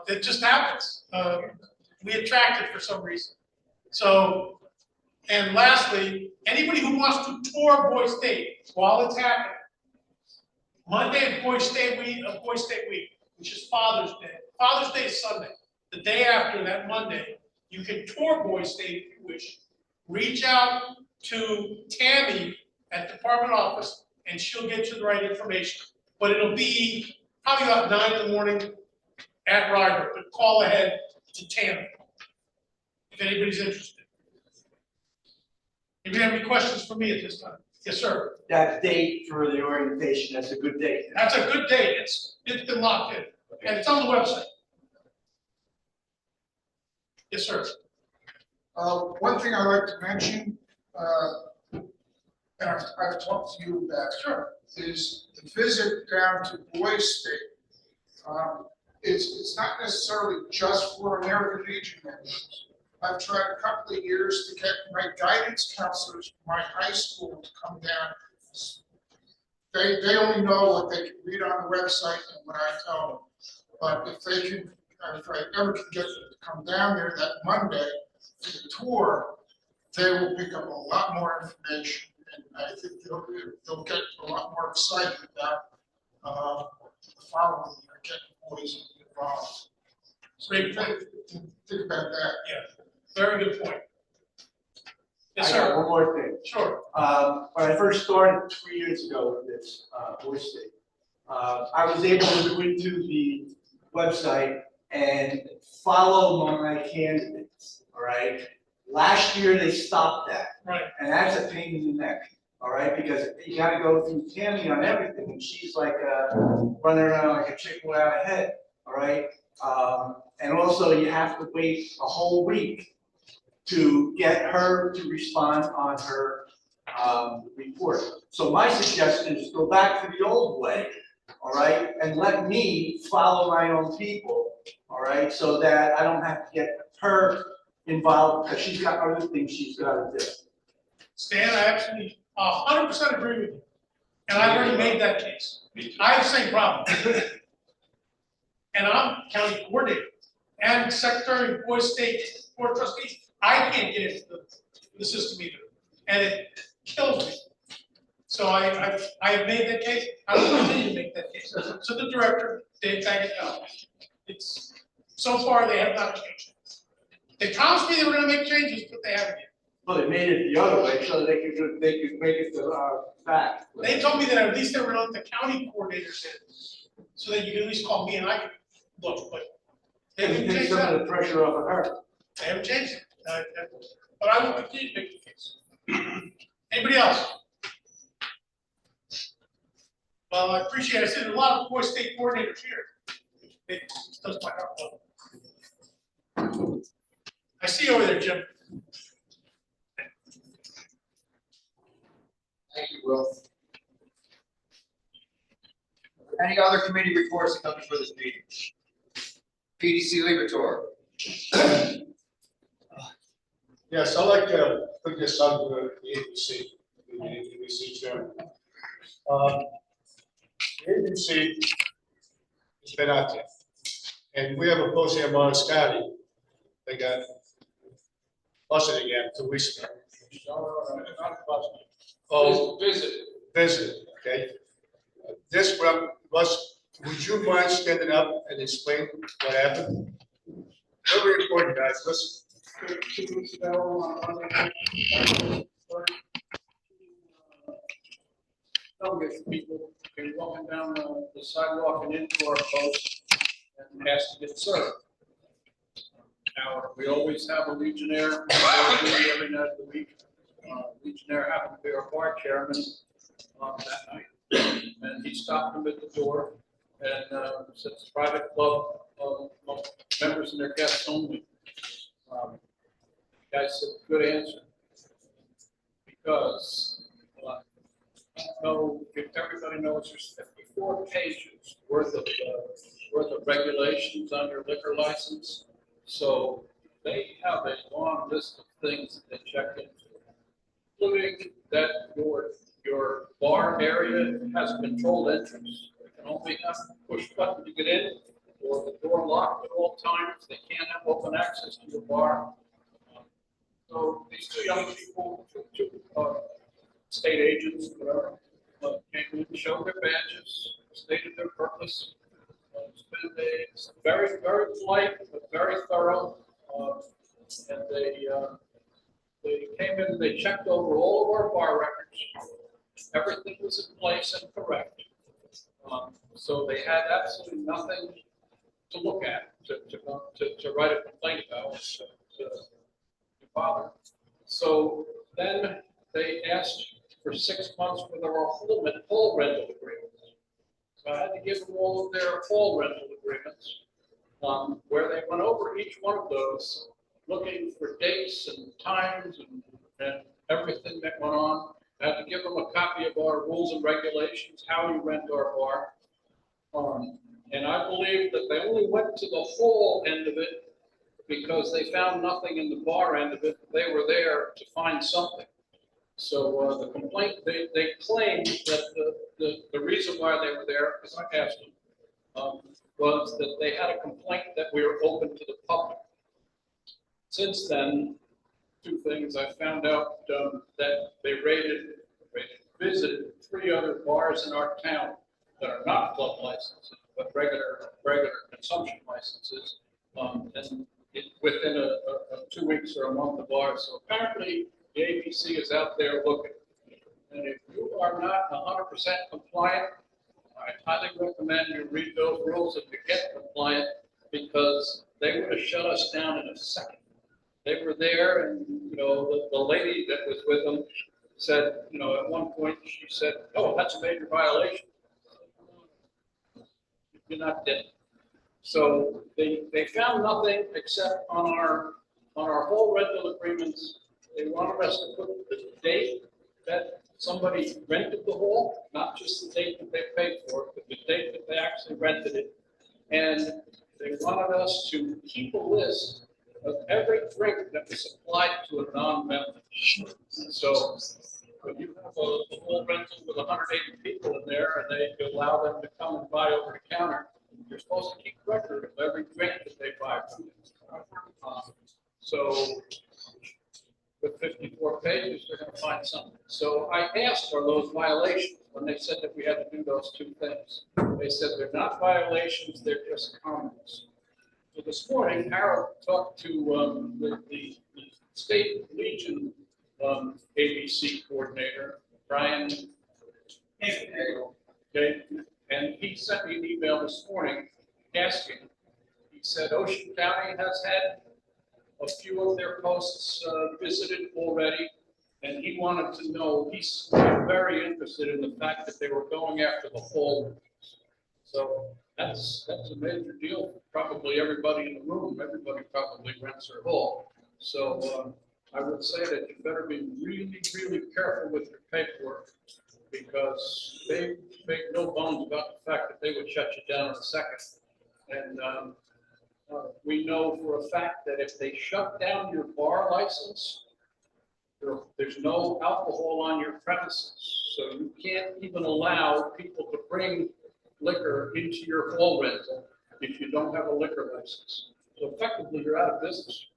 It just happens. We attract it for some reason. So, and lastly, anybody who wants to tour Boys State while it's happening, Monday of Boys State Week, which is Father's Day. Father's Day is Sunday. The day after that Monday, you can tour Boys State if you wish. Reach out to Tammy at the department office and she'll get you the right information. But it'll be probably about 9 in the morning at Ryder, but call ahead to Tammy if anybody's interested. If you have any questions for me at this time? Yes, sir. That date for the orientation, that's a good date. That's a good date. It's been locked in, and it's on the website. Yes, sir. One thing I'd like to mention, and I've talked to you about, Sure. is the visit down to Boys State. it's not necessarily just for American Legion members. I've tried a couple of years to get my guidance counselors from my high school to come down. They only know what they can read on the website and what I tell them. But if I ever can get them to come down there that Monday to the tour, they will pick up a lot more information. And I think they'll get a lot more excited about following or getting boys involved. So Great think about that. Yeah, very good point. Yes, I got sir. one more thing. Sure. When I first started 3 years ago with this, voice thing, I was able to go into the website and follow my candidates, all right? Last year, they stopped that. Right. And that's a pain in the neck, all right? Because you gotta go through Tammy on everything, and she's like, running around like a chicken without a head, all right? And also, you have to wait a whole week to get her to respond on her, report. So my suggestion is go back to the old way, all right? And let me follow my own people, all right? So that I don't have to get her involved, because she's got other things she's gotta do. Stan, I actually 100% agree with you. And I already made that case. I have the same problem. And I'm county coordinator and secretary of Boys State Board of Trustees. I can't get into the system either. And it kills me. So I have made that case. I will continue to make that case. So the director, Dave Baggett, it's, so far they have not changed. They promised me they were gonna make changes, but they haven't yet. Well, they made it the other way, so they could make it, back. They told me that at least they were gonna let the county coordinators in, so that you could at least call me and I could look, but they haven't Take changed some of that. the pressure off of her. They haven't changed it. But I will continue to make the case. Anybody else? Well, I appreciate it. I see there's a lot of Boys State coordinators here. It does my heart well. I see you over there, Jim. Thank you, Will. Any other committee reports that come before this meeting? PDC Librator. Yes, I'd like to put this under the agency, chairman. The agency has been out there, and we have a posting in Montescoti. They got busted again 2 weeks ago. Oh, visit, okay. This was, would you mind standing up and explain what happened? Very important, guys, listen. 2 weeks ago, on Monday, people came walking down the sidewalk and into our post and asked to get served. Now, we always have a Legionnaire every night of the week. Legionnaire happened to be our bar chairman that night, and he stopped him at the door and said it's a private club of members and their guests only. Guy said, good answer. Because I don't know if everybody knows there's 54 pages worth of regulations on your liquor license. So they have a long list of things that they check into, including that your bar area has controlled entrance. You can only have a push button to get in, or the door locked at all times. They can't have open access to your bar. So these two young people, two state agents, whatever, came in, showed their badges, stated their purpose. It's been a very, very polite, but very thorough. And they came in and they checked over all of our bar records. Everything was in place and correct. So they had absolutely nothing to look at, to write a complaint about, to bother. So then they asked for 6 months for their whole rental agreements. So I had to give them all of their whole rental agreements, where they went over each one of those, looking for dates and times and everything that went on. I had to give them a copy of our rules and regulations, how we rent our bar. And I believe that they only went to the whole end of it because they found nothing in the bar end of it. They were there to find something. So the complaint, they claimed that the reason why they were there, because I asked them, was that they had a complaint that we were open to the public. Since then, two things. I found out that they visited 3 other bars in our town that are not club licenses, but regular consumption licenses. And within a 2 weeks or a month of ours. So apparently the ABC is out there looking. And if you are not 100% compliant, I highly recommend you read those rules if you get compliant, because they would have shut us down in a second. They were there, and the lady that was with them said, at one point she said, "Oh, that's a major violation." You're not dead. So they found nothing except on our whole rental agreements. They wanted us to put the date that somebody rented the hall, not just the date that they paid for it, but the date that they actually rented it. And they wanted us to keep a list of every drink that was supplied to a non-member. So when you have a whole rental with 180 people in there, and they allow them to come and buy over the counter, you're supposed to keep record of every drink that they buy from you. So with 54 pages, they're going to find something. So I asked, are those violations? When they said that we had to do those 2 things, they said they're not violations, they're just comments. So this morning, Harold talked to the State Legion ABC coordinator, Brian. Okay, and he sent me an email this morning asking, he said Ocean County has had a few of their posts visited already, and he wanted to know, he's very interested in the fact that they were going after the whole. So that's a major deal for probably everybody in the room. Everybody probably rents their hall. So I would say that you better be really, really careful with your paperwork, because they make no bones about the fact that they would shut you down in a second. And we know for a fact that if they shut down your bar license, there's no alcohol on your premises. So you can't even allow people to bring liquor into your hall rental if you don't have a liquor license. So effectively, you're out of business.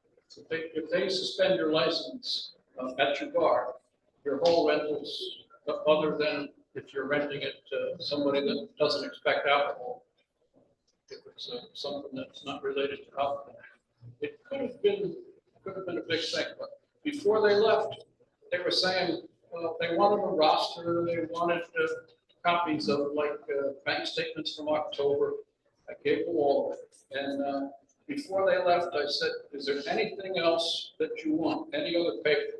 If they suspend your license at your bar, your hall rentals, other than if you're renting it to somebody that doesn't expect alcohol, if it's something that's not related to alcohol, it could have been a big thing. But before they left, they were saying, well, they wanted a roster, they wanted copies of bank statements from October. I gave them all of it. And before they left, I said, is there anything else that you want? Any other paper?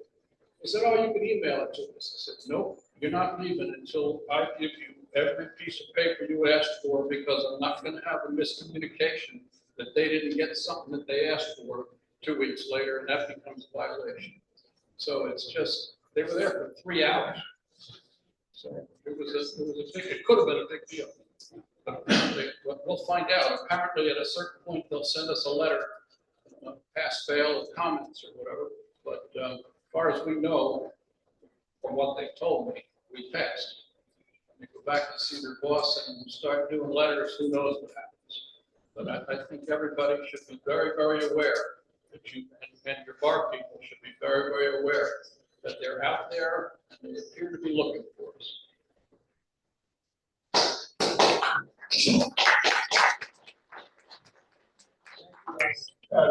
They said, oh, you can email it to us. I said, nope, you're not leaving until I give you every piece of paper you asked for, because I'm not going to have a miscommunication that they didn't get something that they asked for 2 weeks later, and that becomes a violation. So it's just, they were there for 3 hours. So it could have been a big deal. But we'll find out. Apparently, at a certain point, they'll send us a letter, pass fail of comments or whatever. But as far as we know, from what they told me, we passed. When you go back to see their boss and start doing letters, who knows what happens. But I think everybody should be very, very aware that and your bar people should be very, very aware that they're out there and they appear to be looking for us.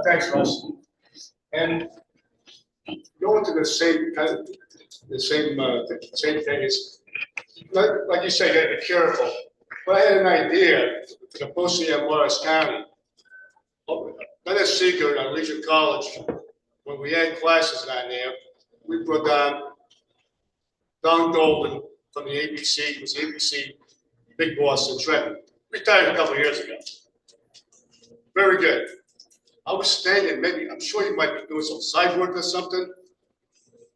Thanks, Russ. And going to the same kind of, the same thing is, like you say, you gotta be careful. But I had an idea for the posting at Morris County. Leonard Seeger at Legion College, when we had classes down there, we brought down Don Golden from the ABC, it was the ABC big boss in Trenton. Retired a couple of years ago. Very good. I was standing, maybe, I'm sure you might be doing some side work or something.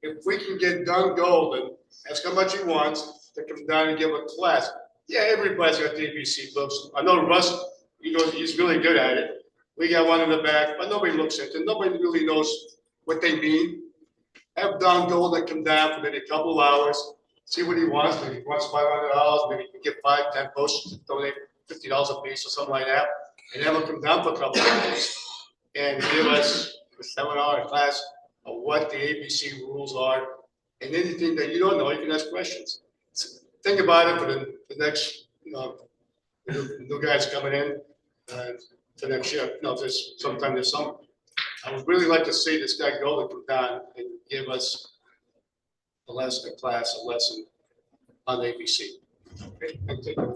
If we can get Don Golden, ask how much he wants, to come down and give a class. Yeah, everybody's got the ABC books. I know Russ, he's really good at it. We got one in the back, but nobody looks at it. Nobody really knows what they mean. Have Don Golden come down for maybe a couple of hours, see what he wants. Maybe he wants $500, maybe he can get 5, 10 posters, donate $50 a piece or something like that. And have him come down for a couple of hours and give us a seminar, a class of what the ABC rules are. And anything that you don't know, you can ask questions. Think about it for the next, the new guys coming in for next year. This sometime this summer. I would really like to see this guy go come down and give us a lesson on ABC. Okay, thank you.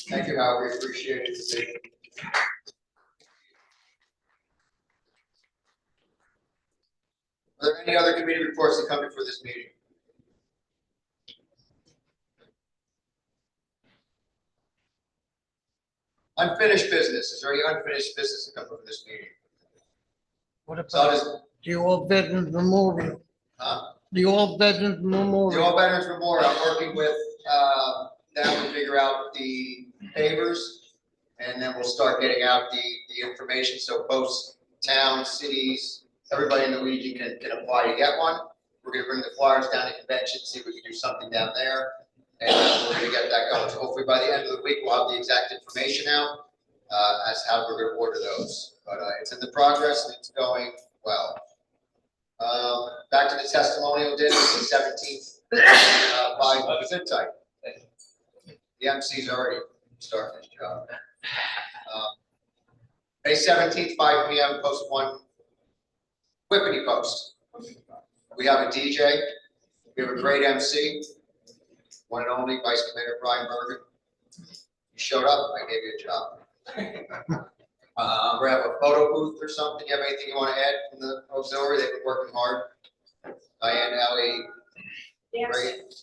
Thank you, Howard, we appreciate it. Are there any other committee reports that come before this meeting? Unfinished business, is there any unfinished business to come before this meeting? What So I'll just, the Old Veterans Memorial? The Old Veterans the Memorial. All Veterans Memorial, I'm working with, them to figure out the pavers. And then we'll start getting out the information, so posts, towns, cities, everybody in the region can apply to get one. We're gonna bring the flyers down to convention, see if we can do something down there. And we're gonna get that going. So hopefully by the end of the week, we'll have the exact information out, as how we're gonna order those. But, it's in the progress and it's going well. Back to the testimonial dinner, the 17th, by Sit Tight. The MC's already starting his job. May 17th, 5 p.m., post 1 Whippany post. We have a DJ, we have a great MC, one and only Vice Commander Brian Bergen. You showed up, I gave you a job. We have a photo booth or something. You have anything you want to add from the auxiliary? They've been working hard. Diane, Ellie, great.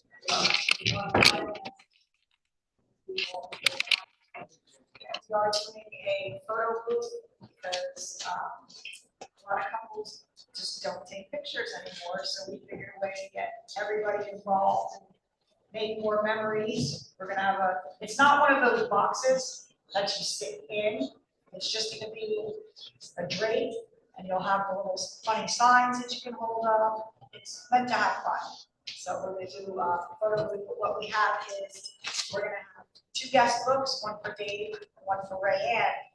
We are doing a photo booth because a lot of couples just don't take pictures anymore. So we figured a way to get everybody involved and make more memories. We're gonna have it's not one of those boxes that you sit in. It's just gonna be a drape and you'll have the little funny signs that you can hold up. It's meant to have fun. So we're gonna do a photo booth. But what we have is we're gonna have 2 guest books, one for Dave, one for Rayanne.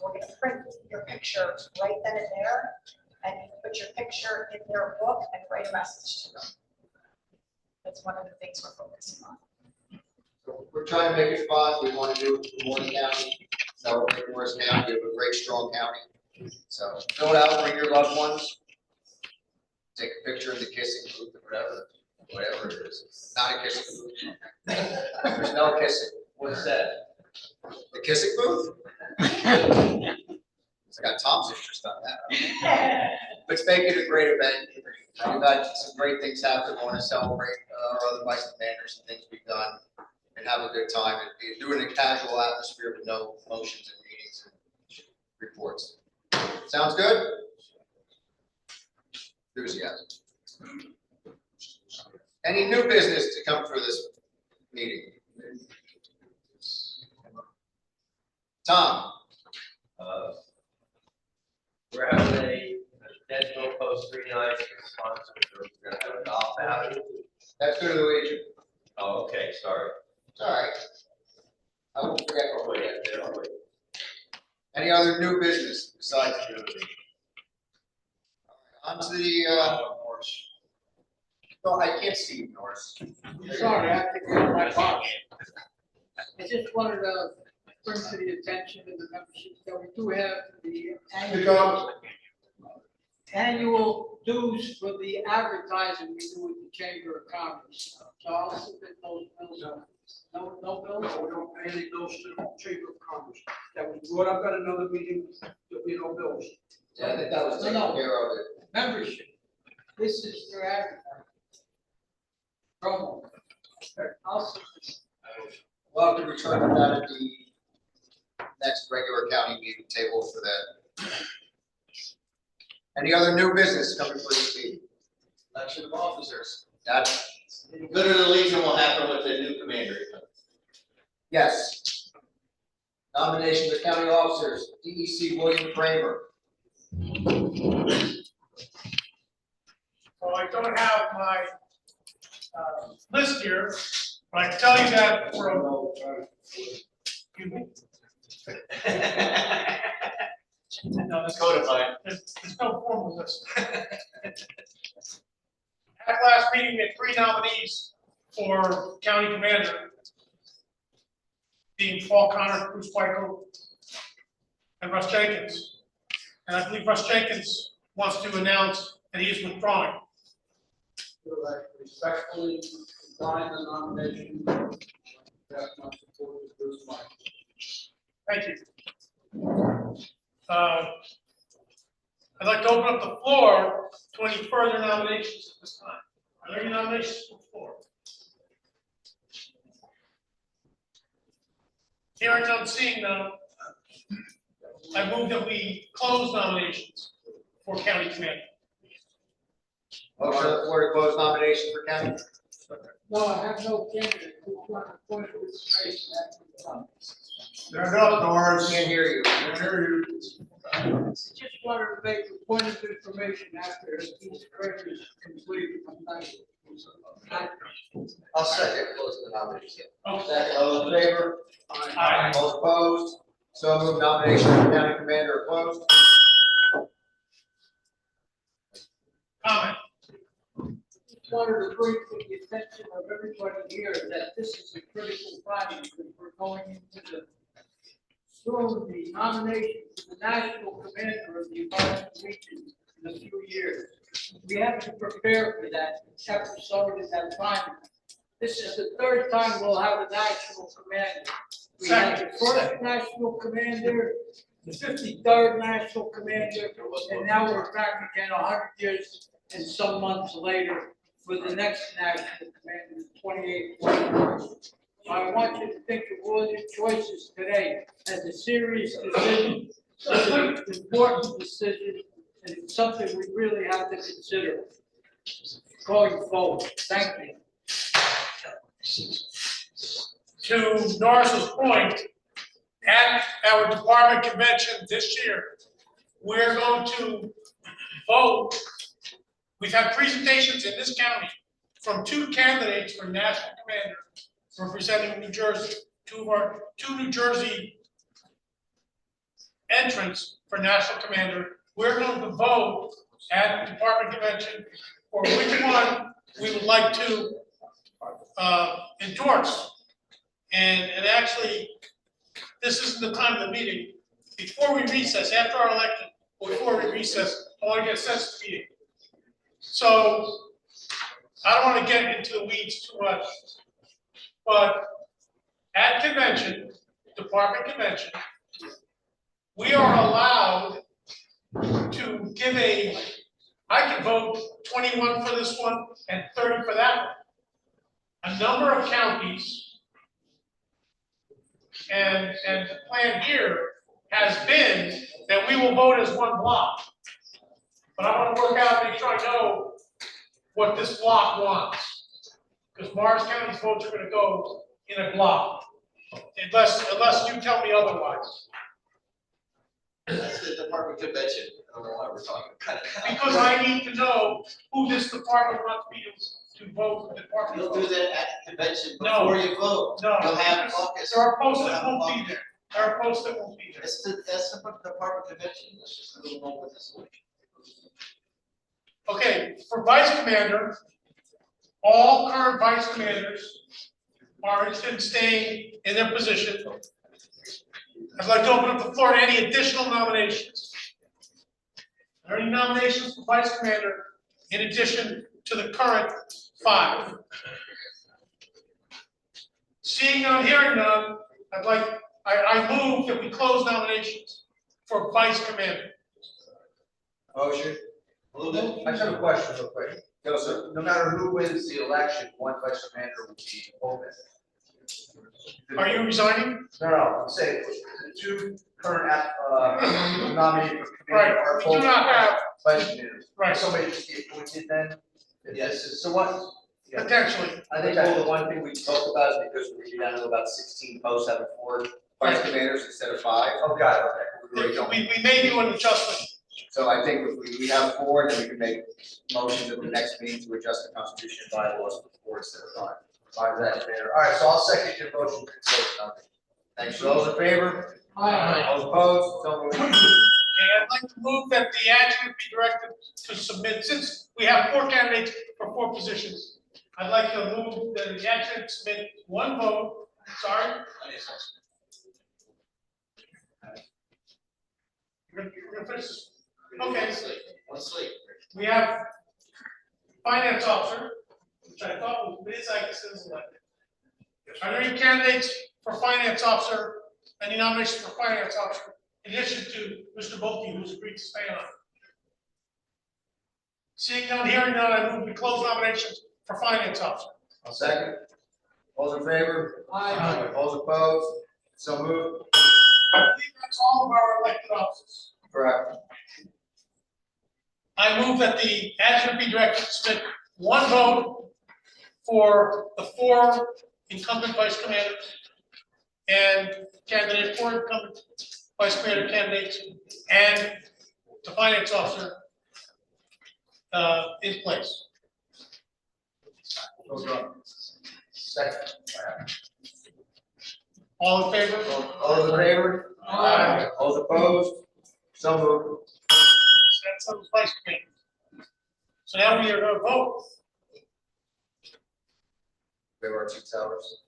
We're gonna print your picture right then and there, and you can put your picture in their book and write a message to them. That's one of the things we're focusing on. We're trying to make it fun. We want to do it for Morris County, celebrate Morris County. We have a great, strong county. So fill it out, bring your loved ones. Take a picture in the kissing booth or whatever it is. Not a kissing booth. There's no kissing. What's that? The kissing booth? I got Tom's interest on that. Let's make it a great event. We've had some great things happen. We want to celebrate our other vice commanders and things we've done and have a good time and do it in a casual atmosphere with no motions and meetings and reports. Sounds good? Enthusiasm. Any new business to come for this meeting? Tom? We're having a National Post 3 nights sponsor. We're gonna have a golf outing. That's good to the Legion. Oh, okay, sorry. It's all right. I won't forget. Any other new business besides the on to the, no, I can't see you, Norris. Sorry, I have to get my box. I just wanted to bring to the attention of the membership that we do have the annual dues for the advertising we do with the Chamber of Commerce. So I'll submit those bills. No bills? No, we don't pay any bills to the Chamber of Commerce. That was brought up at another meeting, there'll be no bills. Yeah, I think that was taken care of. Membership. This is their advertising. Promo. I'll submit. We'll have to return to that at the next regular county meeting table for that. Any other new business coming for this meeting? Election of officers. That's good of the Legion will happen with the new commander. Yes. Nomination of county officers, DEC William Kramer. So I don't have my list here, but I can tell you that for a. Excuse me? No, that's Codified. there's no formal list. At last meeting, we had 3 nominees for county commander, being Paul Connor, Bruce Michael, and Russ Jenkins. And I believe Russ Jenkins wants to announce that he is withdrawing. Respectfully decline the nomination. That's my support to Bruce Michael. Thank you. I'd like to open up the floor to any further nominations at this time. Are there any nominations from the floor? Hearing none, seeing none, I move that we close nominations for county commander. Motion on the floor to close nominations for county. No, I have no candidate. Who's going to point of information after the time? Stand up, Doris. Can't hear you. Can't hear you. Just wanted to make a point of information after each record is complete. I'll second closing the nomination. Second, all in favor? Aye. All opposed? So moved. Nomination for county commander are closed. Comment. Just wanted to bring to the attention of everybody here that this is a critical time because we're going into the soon the nomination for the national commander of the American Legion in a few years. We have to prepare for that episode and that time. This is the 3rd time we'll have a national commander. We had the first national commander, the 53rd national commander, and now we're back again 100 years and some months later for the next national commander, 28th. So I want you to think of all your choices today as a serious decision, an important decision, and it's something we really have to consider going forward. Thank you. To Norris's point, at our department convention this year, we're going to vote. We've had presentations in this county from 2 candidates for national commander representing New Jersey, 2 New Jersey entrants for national commander. We're going to vote at the department convention for which one we would like to endorse. And actually, this isn't the time of the meeting. Before we recess, after our election, before we recess, I want to get a sense of the meeting. So I don't want to get into the weeds too much, but at convention, department convention, we are allowed to give I can vote 21 for this one and 30 for that one. A number of counties, and the plan here has been that we will vote as one block. But I want to work out, make sure I know what this block wants. Because Morris County's votes are going to go in a block, unless you tell me otherwise. That's the department convention. I don't know why we're talking about it. Because I need to know who this department wants me to vote for the department. You'll do that at the convention No. before you vote. No. You'll have caucus. There are posts You'll that have won't be caucus. there. There are posts that won't be there. That's the department convention. Let's just go along with this one. Okay, for vice commander, all current vice commanders are interested in staying in their position. I'd like to open up the floor to any additional nominations. Are there any nominations for vice commander in addition to the current 5? Seeing none, hearing none, I move that we close nominations for vice commander. Motion. I just have a question real quick. Go, sir. No matter who wins the election, one vice commander will be open. Are you resigning? No, I'm saying the 2 current nominated for commander Right, are we both do not have, vice commanders. right. Somebody just be appointed then? Yes. So what, Yeah. potentially. I think well, the one thing we talked about is because we're down to about 16 posts, having 4 vice commanders instead of 5. Oh, got it, okay. We may do an adjustment. So I think if we have 4, then we can make motions at the next meeting to adjust the constitution and bylaws to 4 instead of 5. 5 vice commander. All right, so I'll second your motion to close nothing. Thanks. Those in favor? Aye. All opposed? So moved. And I'd like to move that the adjutant be directed to submit, since we have 4 candidates for 4 positions, I'd like to move that the adjutant submit 1 vote, sorry. You're gonna finish this. Okay. Let's sleep. We have finance officer, which I thought was Ms. Atkins elected. Are there any candidates for finance officer, any nominations for finance officer, in addition to Mr. Bulkey, who's agreed to stay on? Seeing none, hearing none, I move to close nominations for finance officer. I'll second. All in favor? Aye. All opposed? So moved. I believe that's all of our elected officers. Correct. I move that the adjutant be directed to submit 1 vote for the 4 incumbent vice commanders and candidate, 4 incumbent vice commander candidates, and the finance officer in place. Second. All in favor? All in favor? Aye. All opposed? So moved. That's the vice commander. So now we are going to vote. There are 2 towers.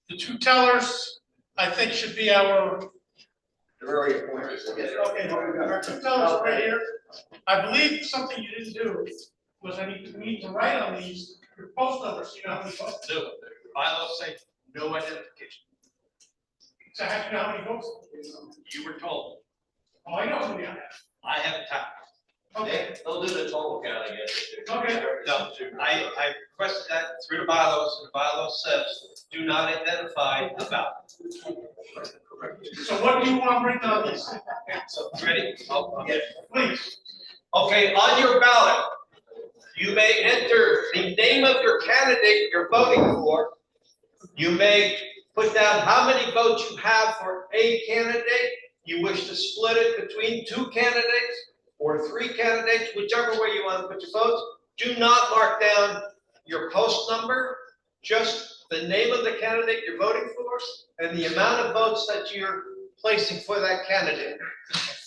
The 2 tellers, I think, should be our. They're already appointed. Okay, our 2 tellers right here. I believe something you didn't do was we need to write on these your post numbers, so you know how many votes. No, the bylaws say no identification. So how do you know how many votes? You were told. Oh, I know how many I have. I have time. Okay, They'll do the total count, I guess. okay. No, I requested that through the bylaws, and the bylaws says, do not identify the ballot. So what do you want written on this? So, ready? Yeah. Please. Okay, on your ballot, you may enter the name of your candidate you're voting for. You may put down how many votes you have for a candidate. You wish to split it between 2 candidates or 3 candidates, whichever way you want to put your votes. Do not mark down your post number, just the name of the candidate you're voting for and the amount of votes that you're placing for that candidate.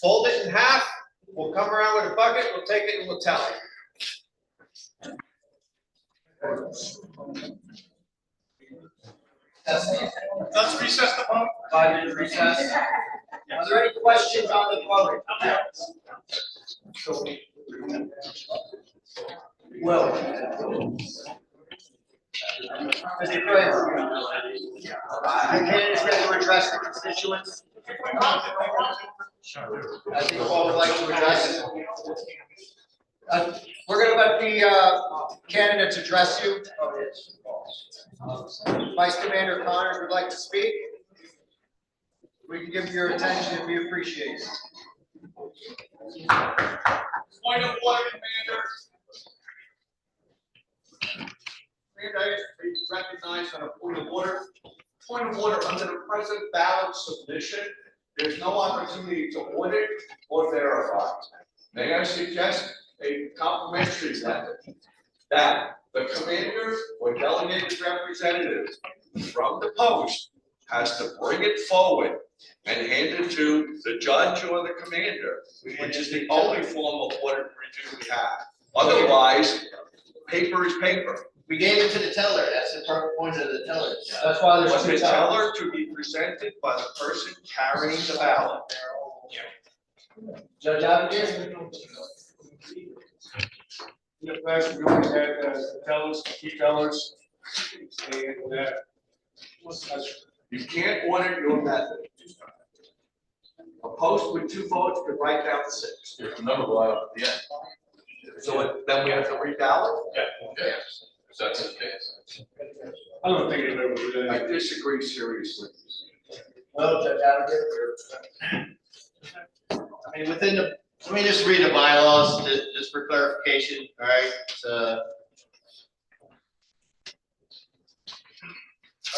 Fold it in half, we'll come around with a bucket, we'll take it and we'll tally. Let's recess the vote. 5-minute recess. Are there any questions on the voting? Well. Mr. Prince, the candidates get to address the constituents. I think Paul would like to address. We're going to let the candidates address you. Vice Commander Connors would like to speak. We can give you your attention and we appreciate it. Point of order, Commander. Commander, be recognized on a point of order. Point of order, under the present ballot submission, there's no opportunity to audit or verify. May I suggest a complimentary method that the commander or delegated representative from the post has to bring it forward and hand it to the judge or the commander, which is the only form of audit review we have. Otherwise, paper is paper. We gave it to the teller, that's the point of the teller. That's why there's Was 2 the tellers. teller to be presented by the person carrying the ballot? Judge Abigail? In the past, we always had tellers, 2 tellers. And You can't audit your method. A post with 2 votes could write down the 6. There's another line at the end. Then we have to reballot? Okay. If that's the case. I don't think it ever would. I disagree seriously. Well, Judge Abigail. I mean, let me just read the bylaws, just for clarification, all right?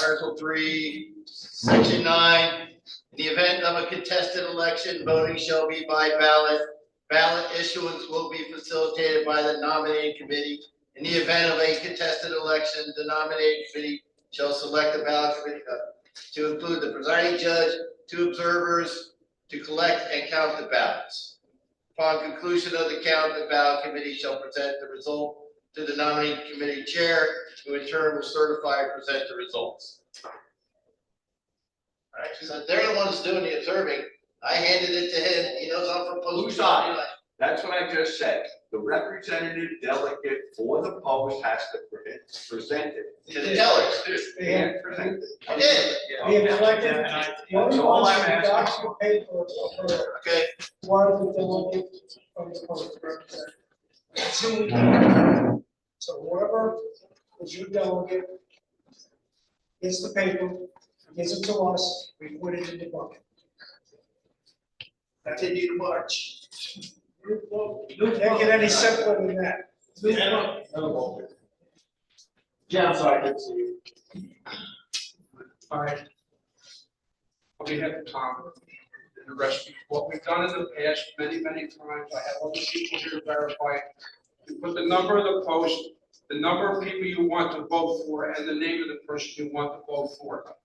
Article 3, Section 9, in the event of a contested election, voting shall be by ballot. Ballot issuance will be facilitated by the nominating committee. In the event of a contested election, the nominating committee shall select a ballot committee to include the presiding judge, 2 observers to collect and count the ballots. Upon conclusion of the count, the ballot committee shall present the result to the nominating committee chair, who in turn will certify and present the results. All right, so they're the ones doing the observing. I handed it to him. He knows I'm proposing. Who's on? That's what I just said. The representative delegate for the post has to present it. To the tellers. And present it. I did. We have elected, the only That's all ones I'm who asking. got paid for Okay. was the delegate from the post representative. That's who we can. So whoever is your delegate gets the paper, gives it to us, we put it in the bucket. Continue to march. Can't get any simpler than that. Yeah, I'm sorry, good to see you. All right. On behalf of Tom and the rest of you, what we've done in the past, many times, I have all the people here to verify. You put the number of the post, the number of people you want to vote for, and the name of the person you want to vote for.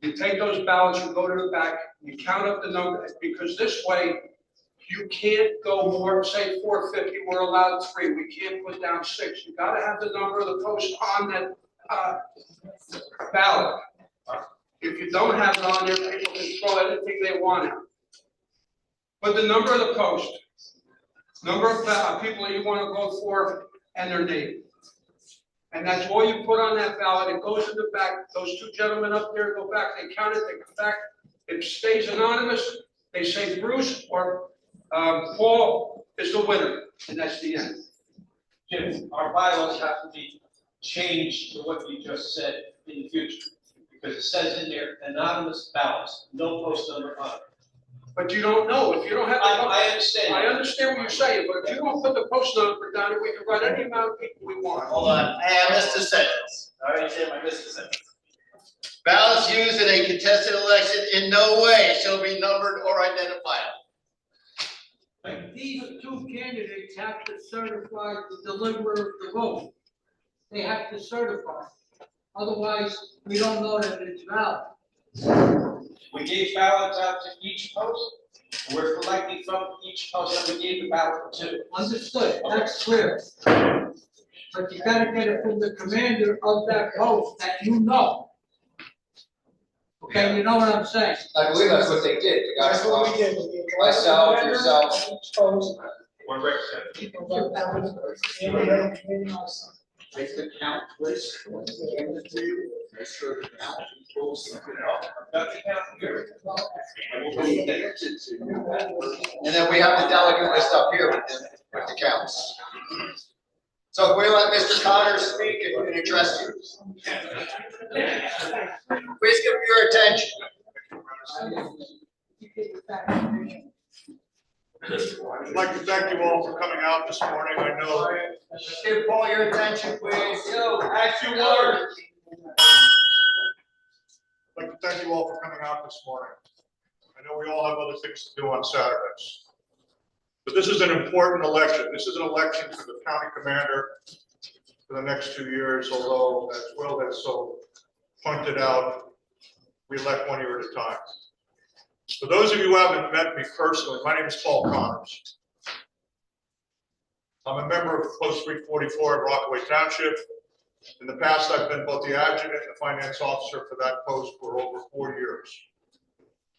You take those ballots, you go to the back, you count up the number, because this way, you can't go more, say 450, we're allowed 3, we can't put down 6. You gotta have the number of the post on that ballot. If you don't have it on there, people can throw anything they want out. But the number of the post, number of people that you want to vote for, and their name. And that's all you put on that ballot. It goes in the back. Those 2 gentlemen up there go back, they count it, they come back. It stays anonymous. They say Bruce or Paul is the winner, and that's the end. Jim, our bylaws have to be changed to what you just said in the future. Because it says in there, anonymous ballots, no post number on it. But you don't know, if you don't have. I understand. I understand what you're saying, but if you don't put the post number down, we can run any amount of people we want. Hold on. I missed a sentence. All right, Jim, I missed a sentence. Ballots used in a contested election in no way shall be numbered or identifiable. But these 2 candidates have to certify the deliverer of the vote. They have to certify. Otherwise, we don't know that it's valid. We gave ballots out to each post. We're collecting from each post that we gave the ballot to. Understood, that's clear. But you gotta get it from the commander of that post that you know. Okay, you know what I'm saying? I believe that's what they did. The guys That's what we did. We gave Myself, one yourself. of each post, One representative. and we had a committee also. Take the count, please. Make sure the count equals. Got the count here. And then we have the delegate list up here with the counts. So if we let Mr. Connors speak and we can address you. Please give me your attention. I'd like to thank you all for coming out this morning. I know. Just give Paul your attention, please. As you were. I'd like to thank you all for coming out this morning. I know we all have other things to do on Saturdays. But this is an important election. This is an election for the county commander for the next 2 years, although as Will has so pointed out, we elect 1 year at a time. For those of you who haven't met me personally, my name is Paul Connors. I'm a member of Post 344 in Rockaway Township. In the past, I've been both the adjutant and the finance officer for that post for over 4 years.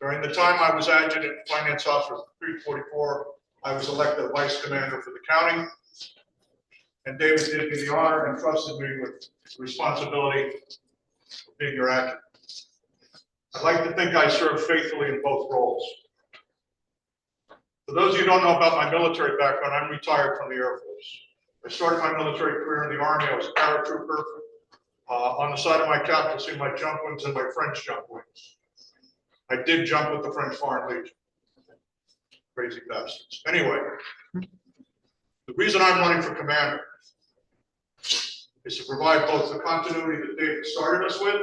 During the time I was adjutant and finance officer for 344, I was elected vice commander for the county. And David did me the honor and trusted me with the responsibility of being your adjutant. I'd like to think I served faithfully in both roles. For those of you who don't know about my military background, I'm retired from the Air Force. I started my military career in the Army. I was a paratrooper. On the side of my cap, you'll see my jump wings and my French jump wings. I did jump with the French Foreign Legion. Crazy bastards. Anyway, the reason I'm running for commander is to provide both the continuity that David started us with,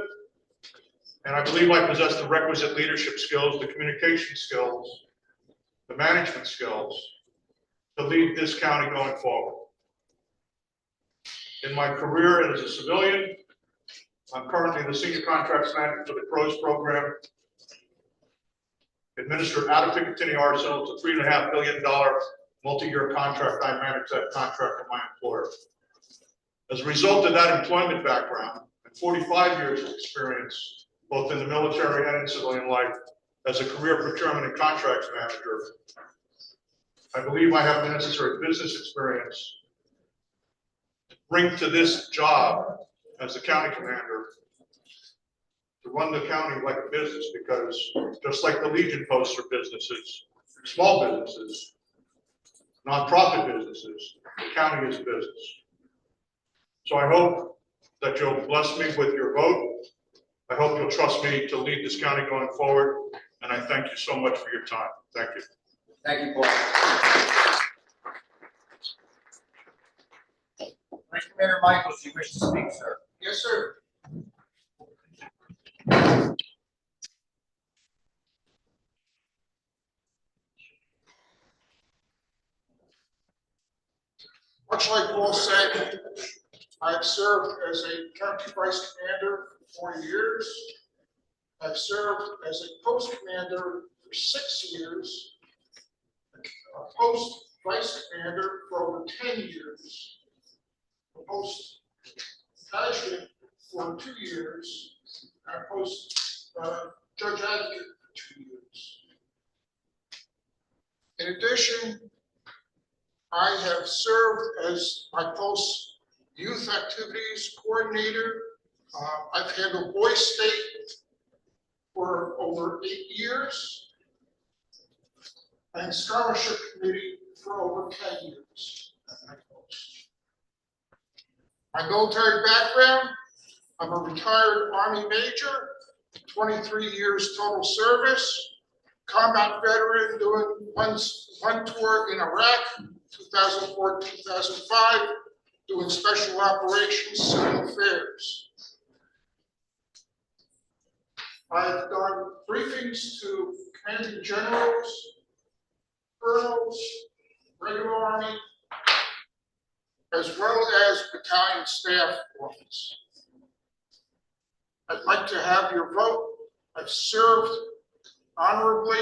And I believe I possess the requisite leadership skills, the communication skills, the management skills to lead this county going forward. In my career as a civilian, I'm currently the senior contracts manager for the CROWS program, administered out of Picatinny Arsenal. It's a $3.5 billion multi-year contract. I manage that contract for my employer. As a result of that employment background and 45 years of experience, both in the military and in civilian life, as a career procurement and contracts manager, I believe I have the necessary business experience to bring to this job as the county commander to run the county like a business, because just like the Legion posts are businesses, small businesses, nonprofit businesses, the county is a business. So I hope that you'll bless me with your vote. I hope you'll trust me to lead this county going forward, and I thank you so much for your time. Thank you. Thank you, Paul. Vice Mayor Michaels, do you wish to speak, sir? Yes, sir. Much like Paul said, I've served as a county vice commander for 4 years. I've served as a post commander for 6 years, a post vice commander for over 10 years, a post adjutant for 2 years, and a post judge advocate for 2 years. In addition, I have served as my post youth activities coordinator. I've handled Boy State for over 8 years and scholarship committee for over 10 years. My military background, I'm a retired Army major, 23 years total service, combat veteran doing one tour in Iraq, 2004, 2005, doing special operations, civil affairs. I've done briefings to commanding generals, colonels, regular Army, as well as battalion staff officers. I'd like to have your vote. I've served honorably.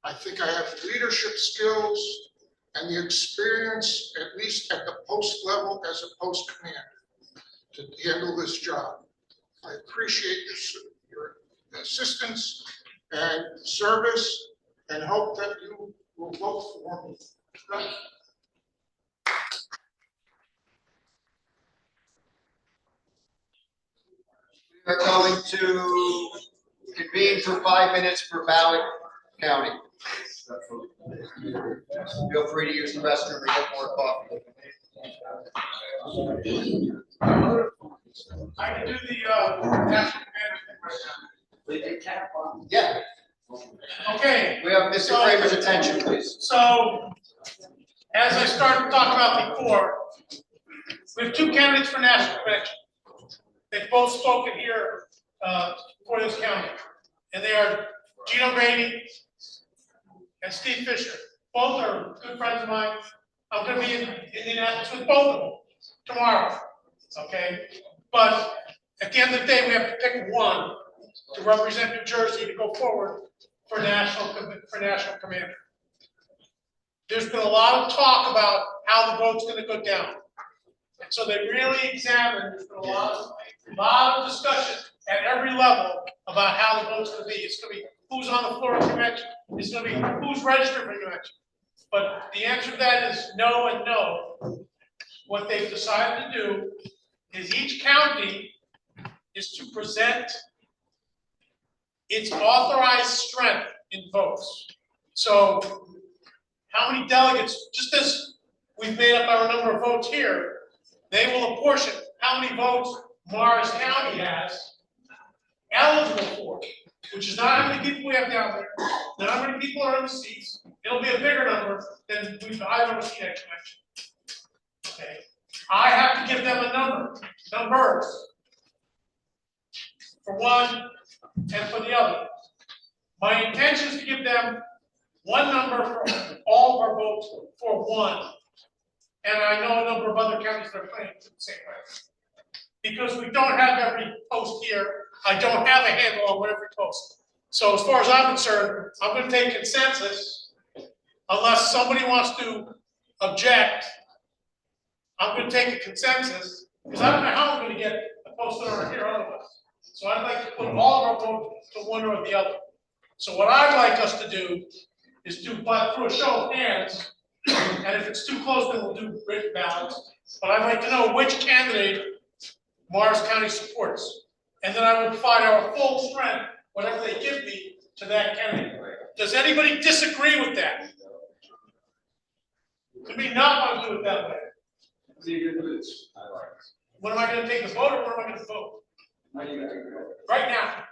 I think I have leadership skills and the experience, at least at the post level as a post commander, to handle this job. I appreciate your assistance and service, and hope that you will vote for me. Thank you. We are going to convene for 5 minutes per ballot county. Feel free to use the restroom to get more coffee. I can do the national management right now. Yeah. Okay. We have Mr. Kramer's attention, please. So, as I started to talk about before, we have 2 candidates for national convention. They've both spoken here for this county, and they are Gino Grady and Steve Fisher. Both are good friends of mine. I'm going to be in Indianapolis with both of them tomorrow. Okay, but at the end of the day, we have to pick one to represent New Jersey to go forward for national commander. There's been a lot of talk about how the vote's going to go down, and so they really examined. There's been a lot of discussion at every level about how the vote's going to be. It's going to be who's on the floor of convention. It's going to be who's registered for convention. But the answer to that is no and no. What they've decided to do is each county is to present its authorized strength in votes. So how many delegates, just as we've made up our number of votes here, they will apportion how many votes Morris County has eligible for, which is not how many people we have down there, not how many people are in the seats. It'll be a bigger number than I've ever seen at convention. Okay, I have to give them a number, numbers. for one and for the other. My intention is to give them one number for all of our votes for one. And I know a number of other counties that are planning to the same way. Because we don't have every post here, I don't have a handle on what every post. So as far as I'm concerned, I'm gonna take consensus, unless somebody wants to object. I'm gonna take a consensus, because I don't know how I'm gonna get a post over here otherwise. So I'd like to put all of our votes to one or the other. So what I'd like us to do is to, but through a show of hands, and if it's too close, then we'll do written ballots. But I'd like to know which candidate Morris County supports. And then I will provide our full strength, whatever they give me, to that candidate. Does anybody disagree with that? To me, not want to do it that way. When am I gonna take the vote, or when am I gonna vote? Right now.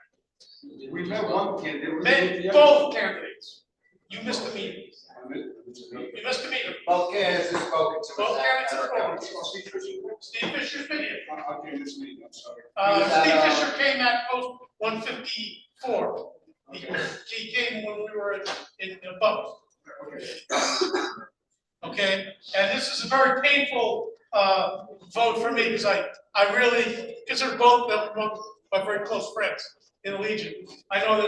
We met one candidate. Met both candidates. You missed the meeting. You missed the meeting. Both candidates have spoken to us. Both candidates have spoken. Steve Fisher's been here. Steve Fisher came at post 154. He came when we were in the bubble. Okay, and this is a very painful vote for me, because I really consider both of them my very close friends in the Legion. I know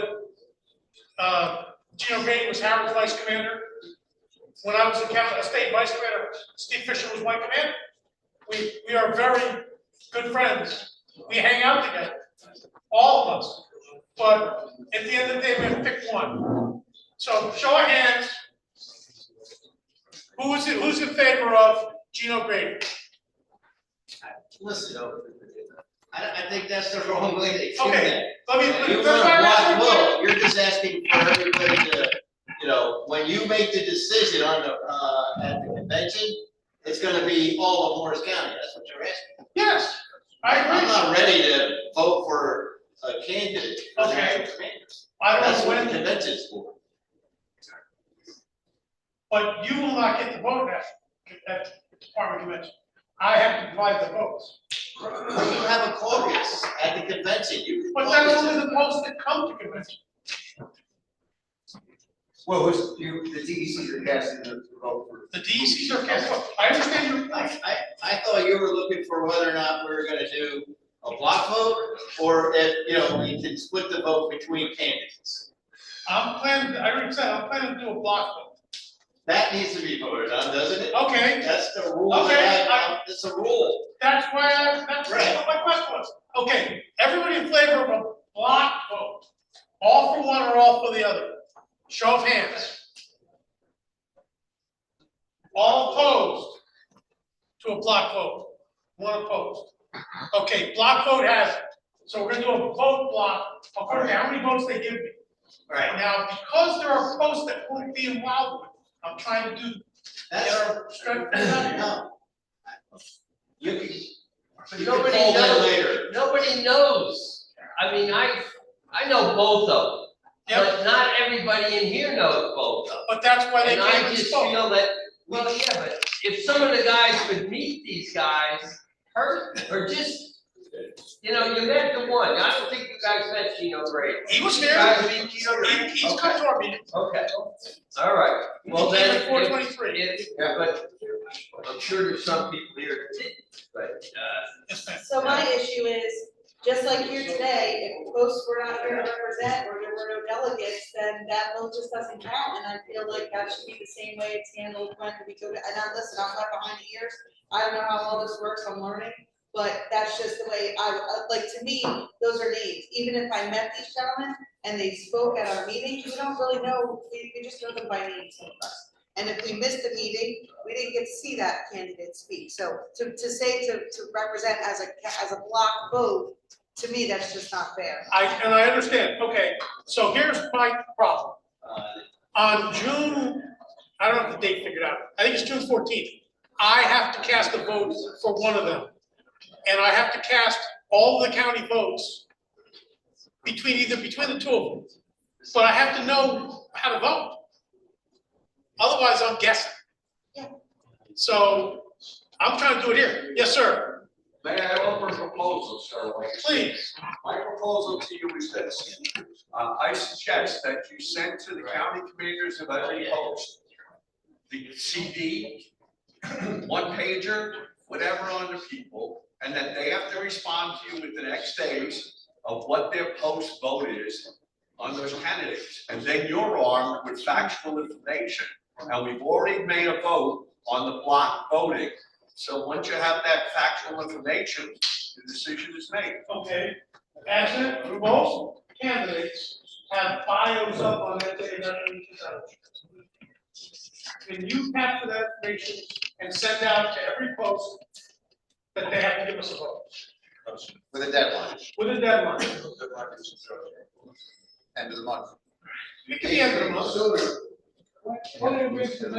that Gino Grady was Howard's vice commander. When I was a state vice commander, Steve Fisher was my commander. We are very good friends. We hang out together, all of us. But at the end of the day, we have to pick one. So show of hands. Who's in favor of Gino Grady? Listen, I think that's the wrong way to do Okay, that. You that's why I'm asking you. well, you're just asking for everybody to, when you make the decision on the, at the convention, it's gonna be all of Morris County, that's what you're asking. Yes, I agree. I'm not ready to vote for a candidate. Okay. Commanders. I don't That's know what when, the convention's for. but you will not get the vote at the department convention. I have to provide the votes. You have a caucus at the convention, But that's only the votes that come to convention. Well, the DECs are casting the vote for. The DECs are cast vote. I understand your point. I thought you were looking for whether or not we were gonna do a block vote, or if, we can split the vote between candidates. I already said, I'm planning to do a block vote. That needs to be voted on, doesn't it? Okay. That's the rule. Okay, It's a rule. That's that's Right. what my question was. Okay, everybody in favor of a block vote? All for one or all for the other? Show of hands. All opposed to a block vote? One opposed. Okay, block vote has it. So we're gonna do a vote block according to how many votes they give me. Right. Now, because there are posts that won't be involved with, I'm trying to do, get our strength. No. You can. You can Nobody fold in knows, later. nobody knows. I mean, I know both of them, but not everybody in here knows both of them. But that's why they And came I and just spoke. feel that, well, yeah, but if some of the guys could meet these guys, or just, you met the one, I don't think you guys met Gino Grady. He was You here. guys meet Gino Grady? He's Okay. come to our meeting. Okay, all right, well He came then. at 4:23. Yeah, but I'm sure there's some people here that didn't, but, So my issue is, just like here today, if posts were not here to represent, or there were no delegates, then that vote just doesn't count, and I feel like that should be the same way it's handled when we go to, and listen, I'm not behind the ears, I don't know how all this works, I'm learning, but that's just the way like, to me, those are names, even if I met these gentlemen and they spoke at our meeting, we don't really know, we just know them by name, some of us. And if we missed the meeting, we didn't get to see that candidate speak. So to say to represent as a block vote, to me, that's just not fair. I understand, okay, so here's my problem. On June, I don't have the date figured out, I think it's June 14th, I have to cast a vote for one of them. And I have to cast all of the county votes between the two of them. But I have to know how to vote. Otherwise, I'm guessing. Yeah. So I'm trying to do it here. Yes, sir. May I offer a proposal, sir? Please. My proposal to you is this. I suggest that you send to the county commanders of every post the CD, one pager, whatever on the people, and that they have to respond to you within X days of what their post vote is on those candidates. And then you're armed with factual information. And we've already made a vote on the block voting. So once you have that factual information, the decision is made. Okay, as most candidates have bios up on that day, can you capture that information and send out to every post that they have to give us a vote? With a deadline, With a deadline. end of the month. It can be end of the month. Point of information.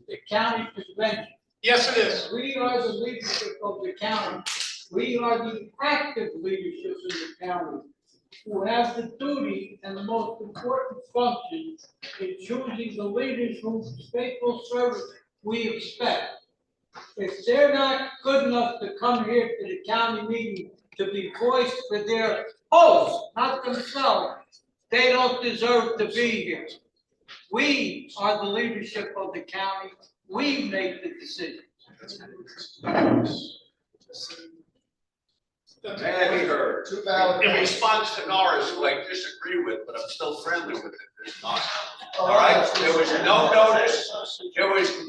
The county convention. Yes, it is. We are the leadership of the county. We are the active leadership in the county who have the duty and the most important function in choosing the leaders whose faithful service we expect. If they're not good enough to come here to the county meeting to be voiced for their hosts, not themselves, they don't deserve to be here. We are the leadership of the county. We make the decisions. May I be heard? Two valid. In response to Norris, who I disagree with, but I'm still friendly with it, there's not. All right, there was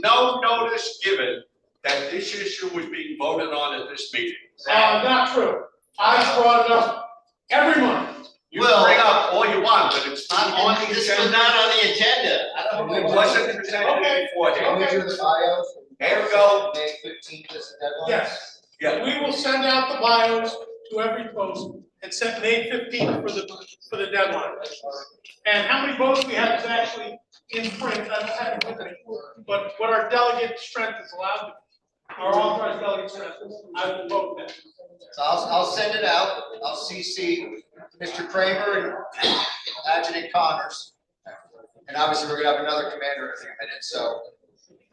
no notice given that this issue was being voted on at this meeting. Not true. I brought it up every month. You bring up all you want, but it's not on the This agenda. was not on the agenda. I don't It know. wasn't presented before. Can we do the bios? There we go. May 15th is the deadline? Yes. Yeah. We will send out the bios to every post and set May 15th for the deadline. And how many votes we have is actually in print, I don't have it with me, but what our delegate strength is allowed to, our authorized delegate strength, I will vote that. So I'll send it out. I'll CC Mr. Kramer and Adjutant Connors. And obviously, we're gonna have another commander in a few minutes, so.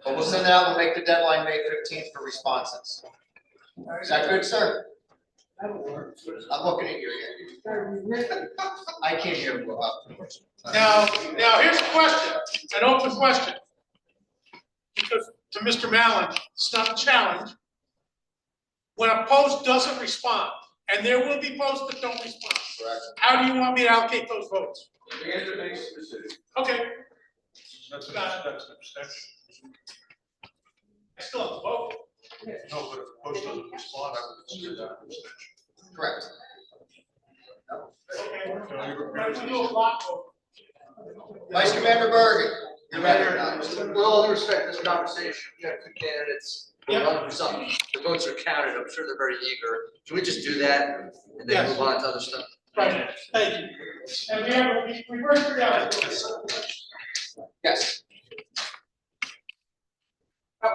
But we'll send it out. We'll make the deadline May 15th for responses. Is that good, sir? That'll work. I'm looking at you. I can't hear you. Now, here's a question, an open question. Because to Mr. Mallon, it's not a challenge. When a post doesn't respond, and there will be posts that don't respond, Correct. how do you want me to allocate those votes? The answer makes the decision. Okay, That's an abstention. I still have to vote. No, but if the post doesn't respond, I would consider that an abstention. Correct. Okay. We do a block vote. Vice Commander Bergen, you're recognized. With all due respect, this conversation, you have two candidates, we're running for something, the votes are counted, I'm sure they're very eager. Can we just do that and then Yes. move on to other stuff? Right, thank you. And we have, we worked through that. Yes. I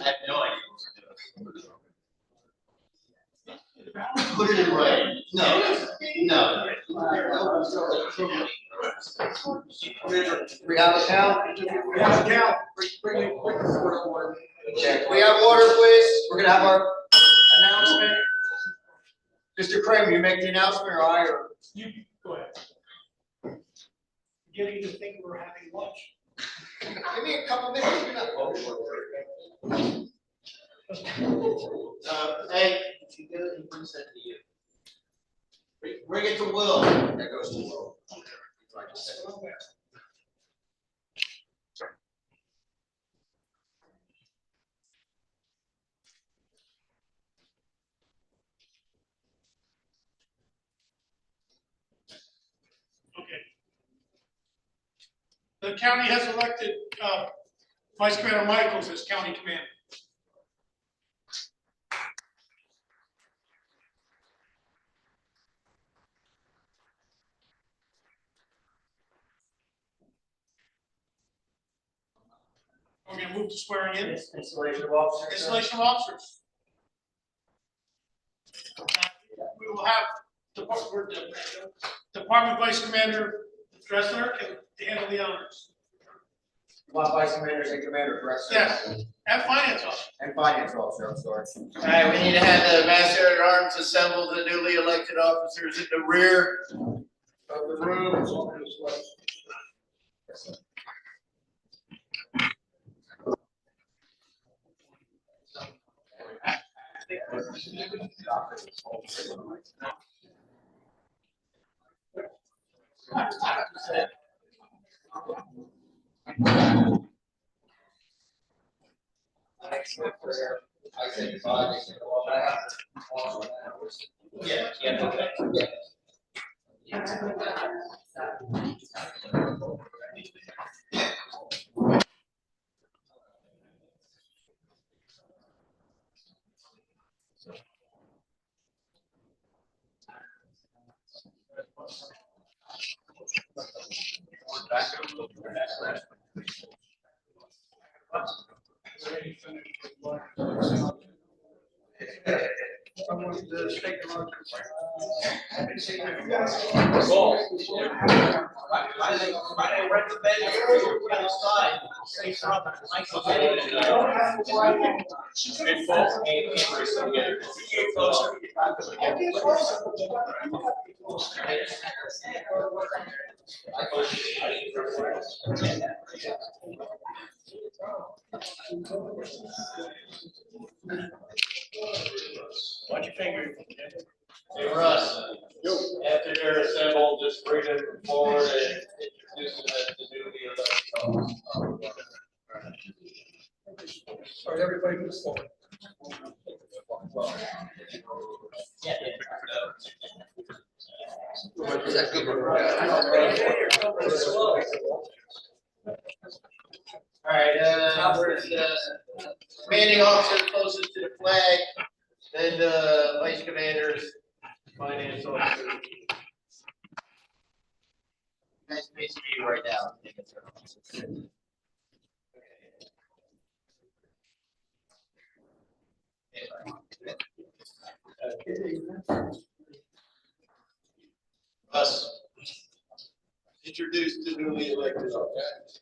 have no idea. Put it in writing. No. We have a count? We have a count. Bring it forward. Okay, we have order, please. We're gonna have our announcement. Mr. Kramer, you make the announcement or I or? You, go ahead. Beginning to think we're having lunch. Give me a couple minutes. You're not voting. Hey, if you do, he brings that to you. Bring it to Will. That goes to Will. Okay. The county has elected Vice Commander Michaels as county commander. We're gonna move to swearing in. Installation of officers. Installation of officers. We will have Department Vice Commander Dressler can handle the honors. Want vice commanders and commander, correct? sir? Yes. And finance officer. And finance officer, I'm sorry. All right, we need to have the master at arms assemble the newly elected officers in the rear of the room. Someone to take a look. I recommend you get aside, say something. Watch your finger. Hey Russ, after they're assembled, just bring them forward and introduce them as the newly elected officers. All right, everybody moves forward. All right, where's commanding officer closest to the flag, then the vice commanders, finance officer. Nice place to be right now. Us. Introduce the newly elected officers.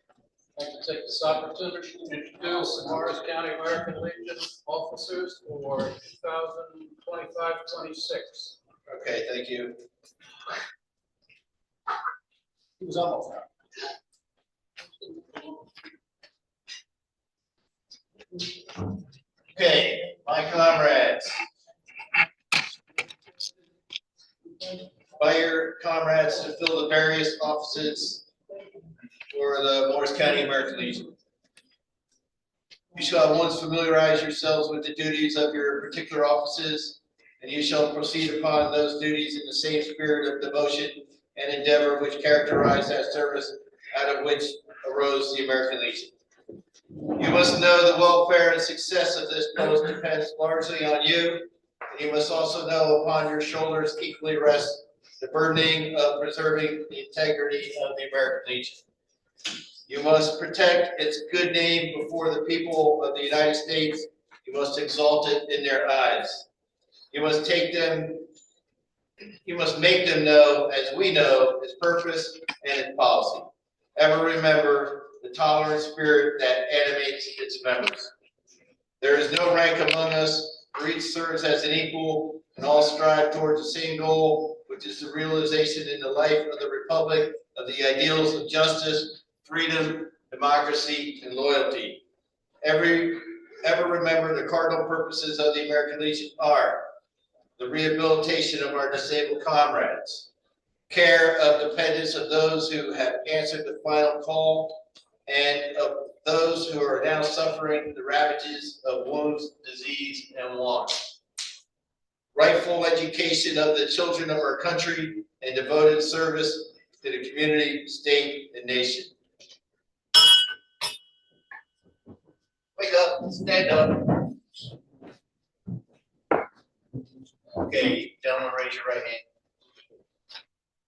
I'd like to take this opportunity to introduce the Morris County American Legion officers for 2025-26. Okay, thank you. He was almost. Okay, my comrades. By your comrades to fill the various offices for the Morris County American Legion. You shall at once familiarize yourselves with the duties of your particular offices, and you shall proceed upon those duties in the same spirit of devotion and endeavor which characterize that service out of which arose the American Legion. You must know the welfare and success of this post depends largely on you, and you must also know upon your shoulders equally rests the burdening of preserving the integrity of the American Legion. You must protect its good name before the people of the United States. You must exalt it in their eyes. You must make them know, as we know, its purpose and its policy. Ever remember the tolerant spirit that animates its members. There is no rank among us, for each serves as an equal, and all strive towards the same goal, which is the realization in the life of the Republic of the ideals of justice, freedom, democracy, and loyalty. Ever remember the cardinal purposes of the American Legion are the rehabilitation of our disabled comrades, care of dependents of those who have answered the final call, and of those who are now suffering the ravages of wounds, disease, and want. Rightful education of the children of our country and devoted service to the community, state, and nation. Wake up, stand up. Okay, gentlemen, raise your right hand.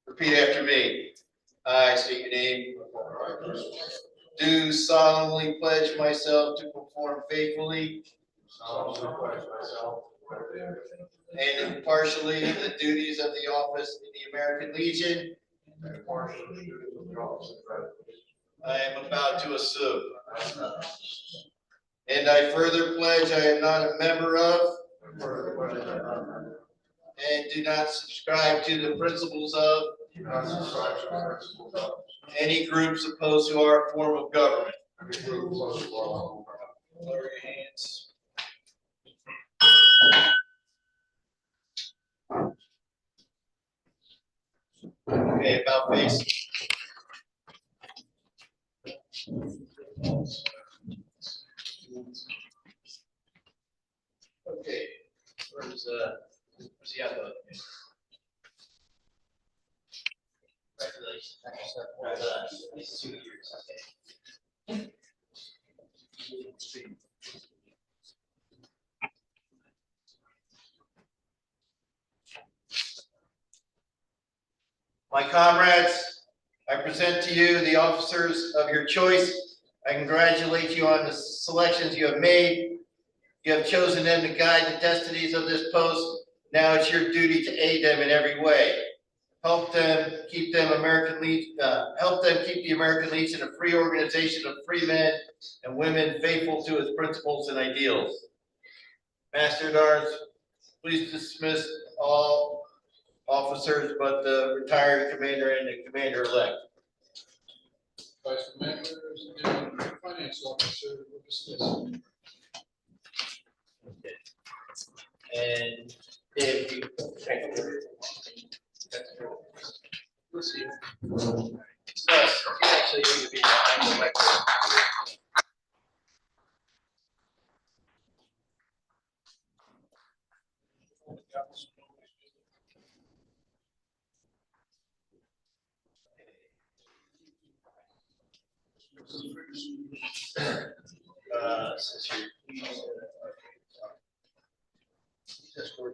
Repeat after me. I state your name. Do solemnly pledge myself to perform faithfully and impartially the duties of the office in the American Legion I am about to assume. And I further pledge I am not a member of and do not subscribe to the principles of any groups opposed to our form of government. Lower your hands. Okay, about face. Okay, where's the other? Congratulations. It's 2 years, okay. My comrades, I present to you the officers of your choice. I congratulate you on the selections you have made. You have chosen them to guide the destinies of this post. Now it's your duty to aid them in every way. Help them keep the American Legion a free organization of free men and women faithful to its principles and ideals. Master at Arms, please dismiss all officers but the retired commander and the commander-elect. Vice Commander and Finance Officer will dismiss. And if you. We'll see. Yes, actually, you would be behind the lectern. Since you're. Just for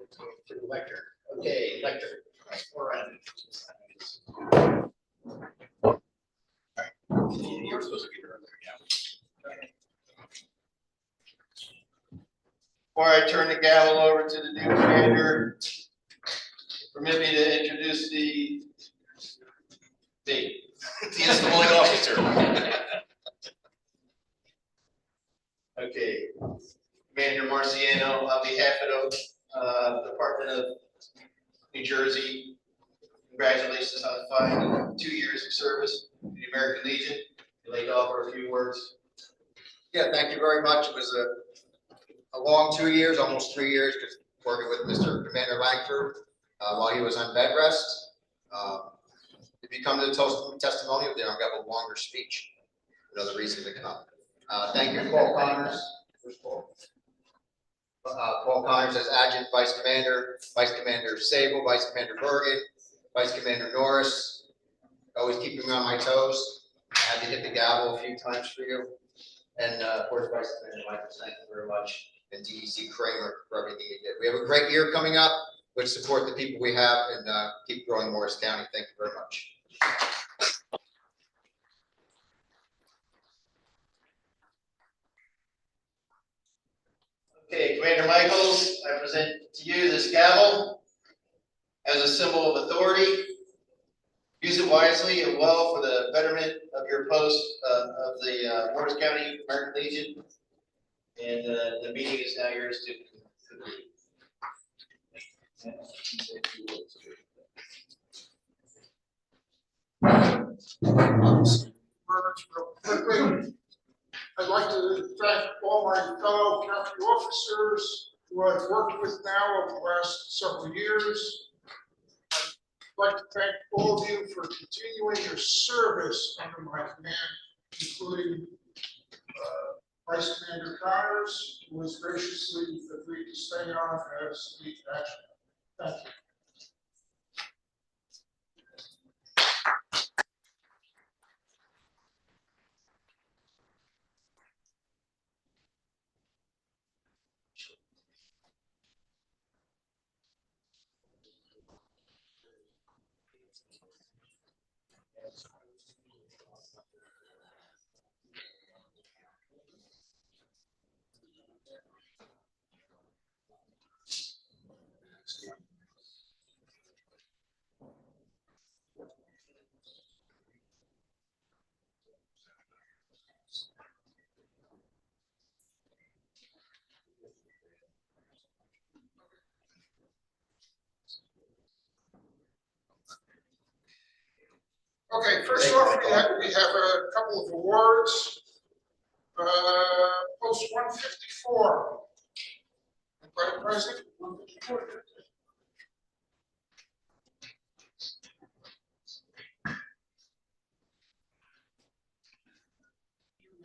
the lectern. Okay, lectern. All right. You're supposed to be earlier, yeah. Before I turn the gavel over to the new commander, permit me to introduce the incoming officer. Okay, Commander Marciano, on behalf of the Department of New Jersey, congratulations on fine 2 years of service to the American Legion. You'd like to offer a few words? Yeah, thank you very much. It was a long 2 years, almost 3 years, because working with Mr. Commander Langford while he was on bed rest. If you come to the testimonial, then I'll give a longer speech. Another reason to come. Thank you, Paul Connors. Paul Connors as Adjutant Vice Commander, Vice Commander Sable, Vice Commander Bergen, Vice Commander Norris. Always keeping me on my toes. I had to hit the gavel a few times for you. And of course, Vice Commander Michael, thank you very much. And DEC Kramer for everything you did. We have a great year coming up. Let's support the people we have and keep growing Morris County. Thank you very much. Okay, Commander Michaels, I present to you this gavel as a symbol of authority. Use it wisely and well for the betterment of your post of the Morris County American Legion. And the meeting is now yours to conclude. I'd like to thank all my fellow county officers who I've worked with now over the last several years. I'd like to thank all of you for continuing your service under my command, including Vice Commander Connors, who has graciously agreed to stay on as lead action. Thank you. Okay, first off, we have a couple of awards. Post 154. Anybody present? 154.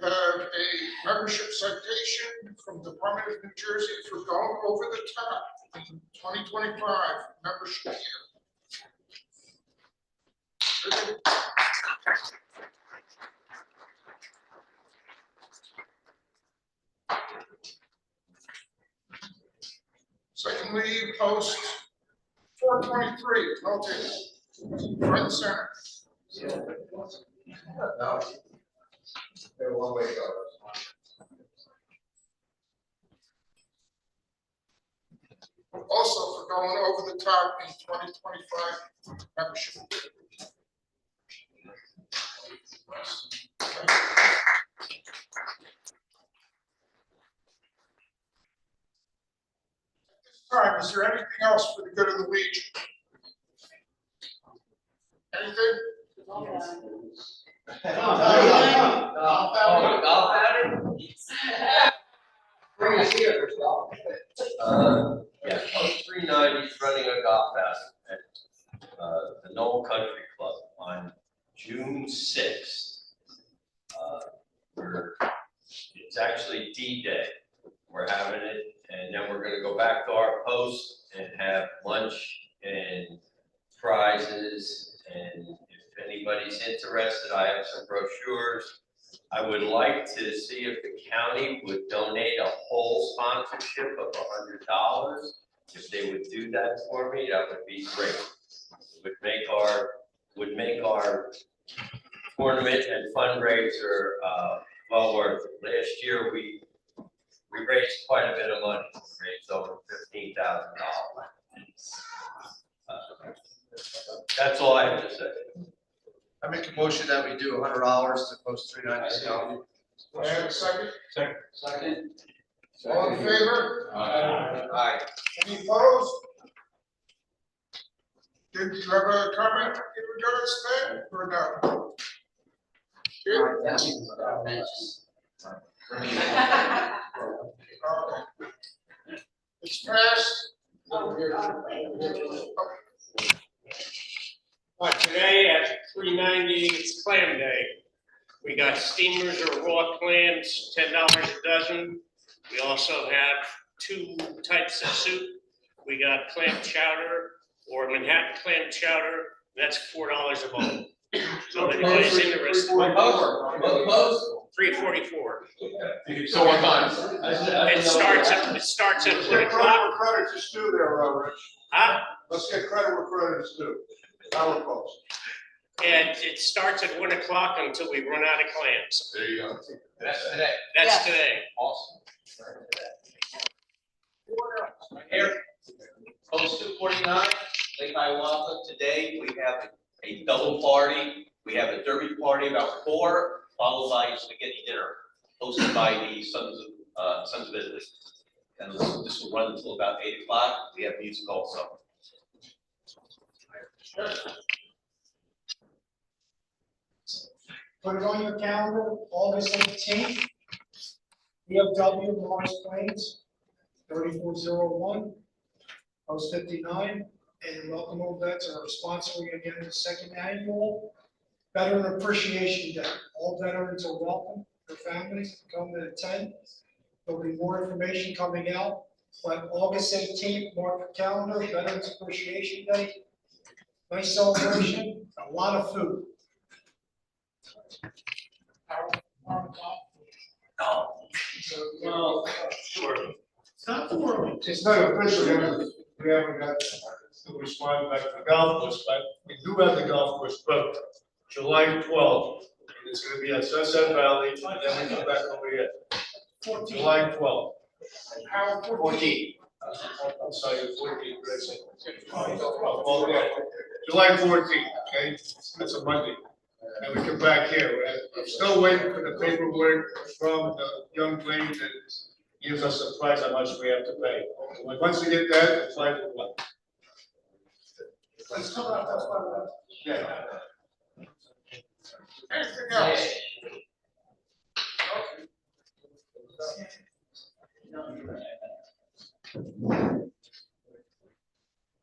Have a membership citation from Department of New Jersey for going over the top in 2025 membership year. Secondly, post 423, noted, front and center. No. There's one way to go. Also for going over the top in 2025 membership. All right, is there anything else for the good of the region? Anything? Golf outing? Bring us here, there's golf. Yeah, Post 390 is running a golf outing at the Knoll Country Club on June 6th. It's actually D-Day. We're having it, and then we're gonna go back to our post and have lunch and prizes. And if anybody's interested, I have some brochures. I would like to see if the county would donate a whole sponsorship of $100. If they would do that for me, that would be great. It would make our tournament and fundraiser well worth it. Last year, we raised quite a bit of money. We raised over $15,000. That's all I have to say. I make a motion that we do $100 to post 390. And second, Second. all in favor? Aye. Any opposed? Did you have a comment in regards to that or no? Here? Okay. It's passed. Today at 390, it's clam day. We got steamers or raw clams, $10 a dozen. We also have 2 types of soup. We got clam chowder or Manhattan clam chowder, that's $4 a bowl. So if anybody's interested. What post? 344. So what time? It starts at 1 Get o'clock. credit to Stu there, Rich. Huh? Let's get credit where credit is due. Our post. And it starts at 1 o'clock until we run out of clams. There you go. That's today. That's today. Awesome. Here, Post 249, Lake Hiawatha. Today, we have a double party. We have a derby party about 4, followed by a spaghetti dinner, hosted by the Sons of Italy. And this will run until about 8 o'clock. We have music also. Put it on your calendar, August 18th. VFW Morris Plains, 3401, post 59. And welcome all vets are sponsoring again the 2nd annual Veteran Appreciation Day. All veterans are welcome, their families to come and attend. There'll be more information coming out, but August 18th, mark your calendar, Veterans Appreciation Day. Nice celebration, a lot of food. Well, sure. It's not for It's not official, we haven't got to respond back to the golf course, but we do have the golf course booked July 12th. And it's gonna be at Sunset Valley, and then we come back over here. July 12th. How 14. I'm sorry, 14, Chris. Well, yeah, July 14th, okay, that's a Monday. And we come back here, I'm still waiting for the paperwork from the young lady that gives us a price how much we have to pay. Once we get that, apply for one. Let's come out, that's fine. Yeah. Anything else?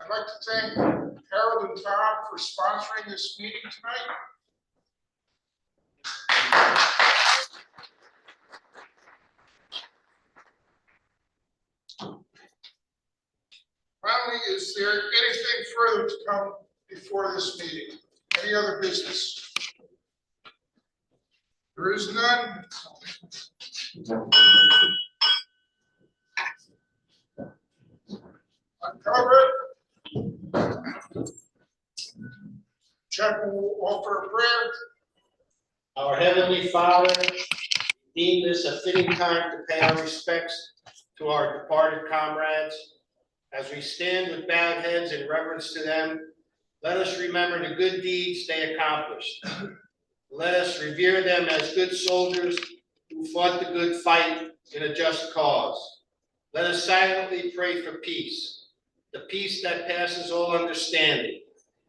I'd like to thank Harold and Tom for sponsoring this meeting tonight. Finally, is there anything further to come before this meeting? Any other business? There is none. Uncover. Chuck will offer a prayer. Our Heavenly Father, deem this a fitting time to pay our respects to our departed comrades. As we stand with bowed heads in reverence to them, let us remember the good deeds they accomplished. Let us revere them as good soldiers who fought the good fight in a just cause. Let us silently pray for peace, the peace that passes all understanding.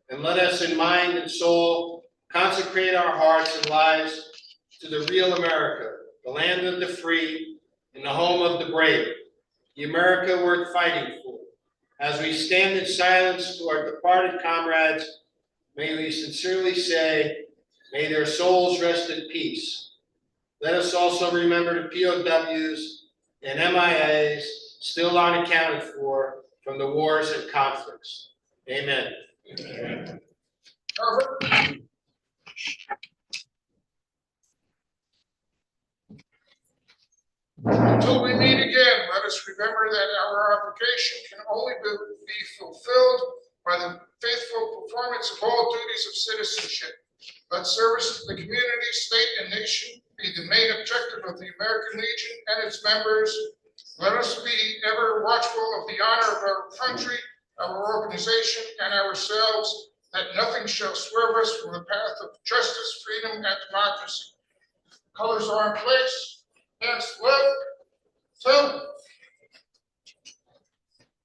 And let us in mind and soul consecrate our hearts and lives to the real America, the land of the free and the home of the brave, the America worth fighting for. As we stand in silence to our departed comrades, may we sincerely say, may their souls rest in peace. Let us also remember the POWs and MIAs still unaccounted for from the wars and conflicts. Amen. Until we meet again, let us remember that our obligation can only be fulfilled by the faithful performance of all duties of citizenship. Let service to the community, state, and nation be the main objective of the American Legion and its members. Let us be ever watchful of the honor of our country, our organization, and ourselves, that nothing shall swerve us from the path of justice, freedom, and democracy. Colors are in place. Hands left. So,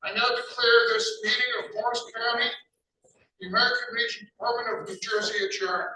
I now declare this meeting of Morris County, the American Legion Department of New Jersey adjourned.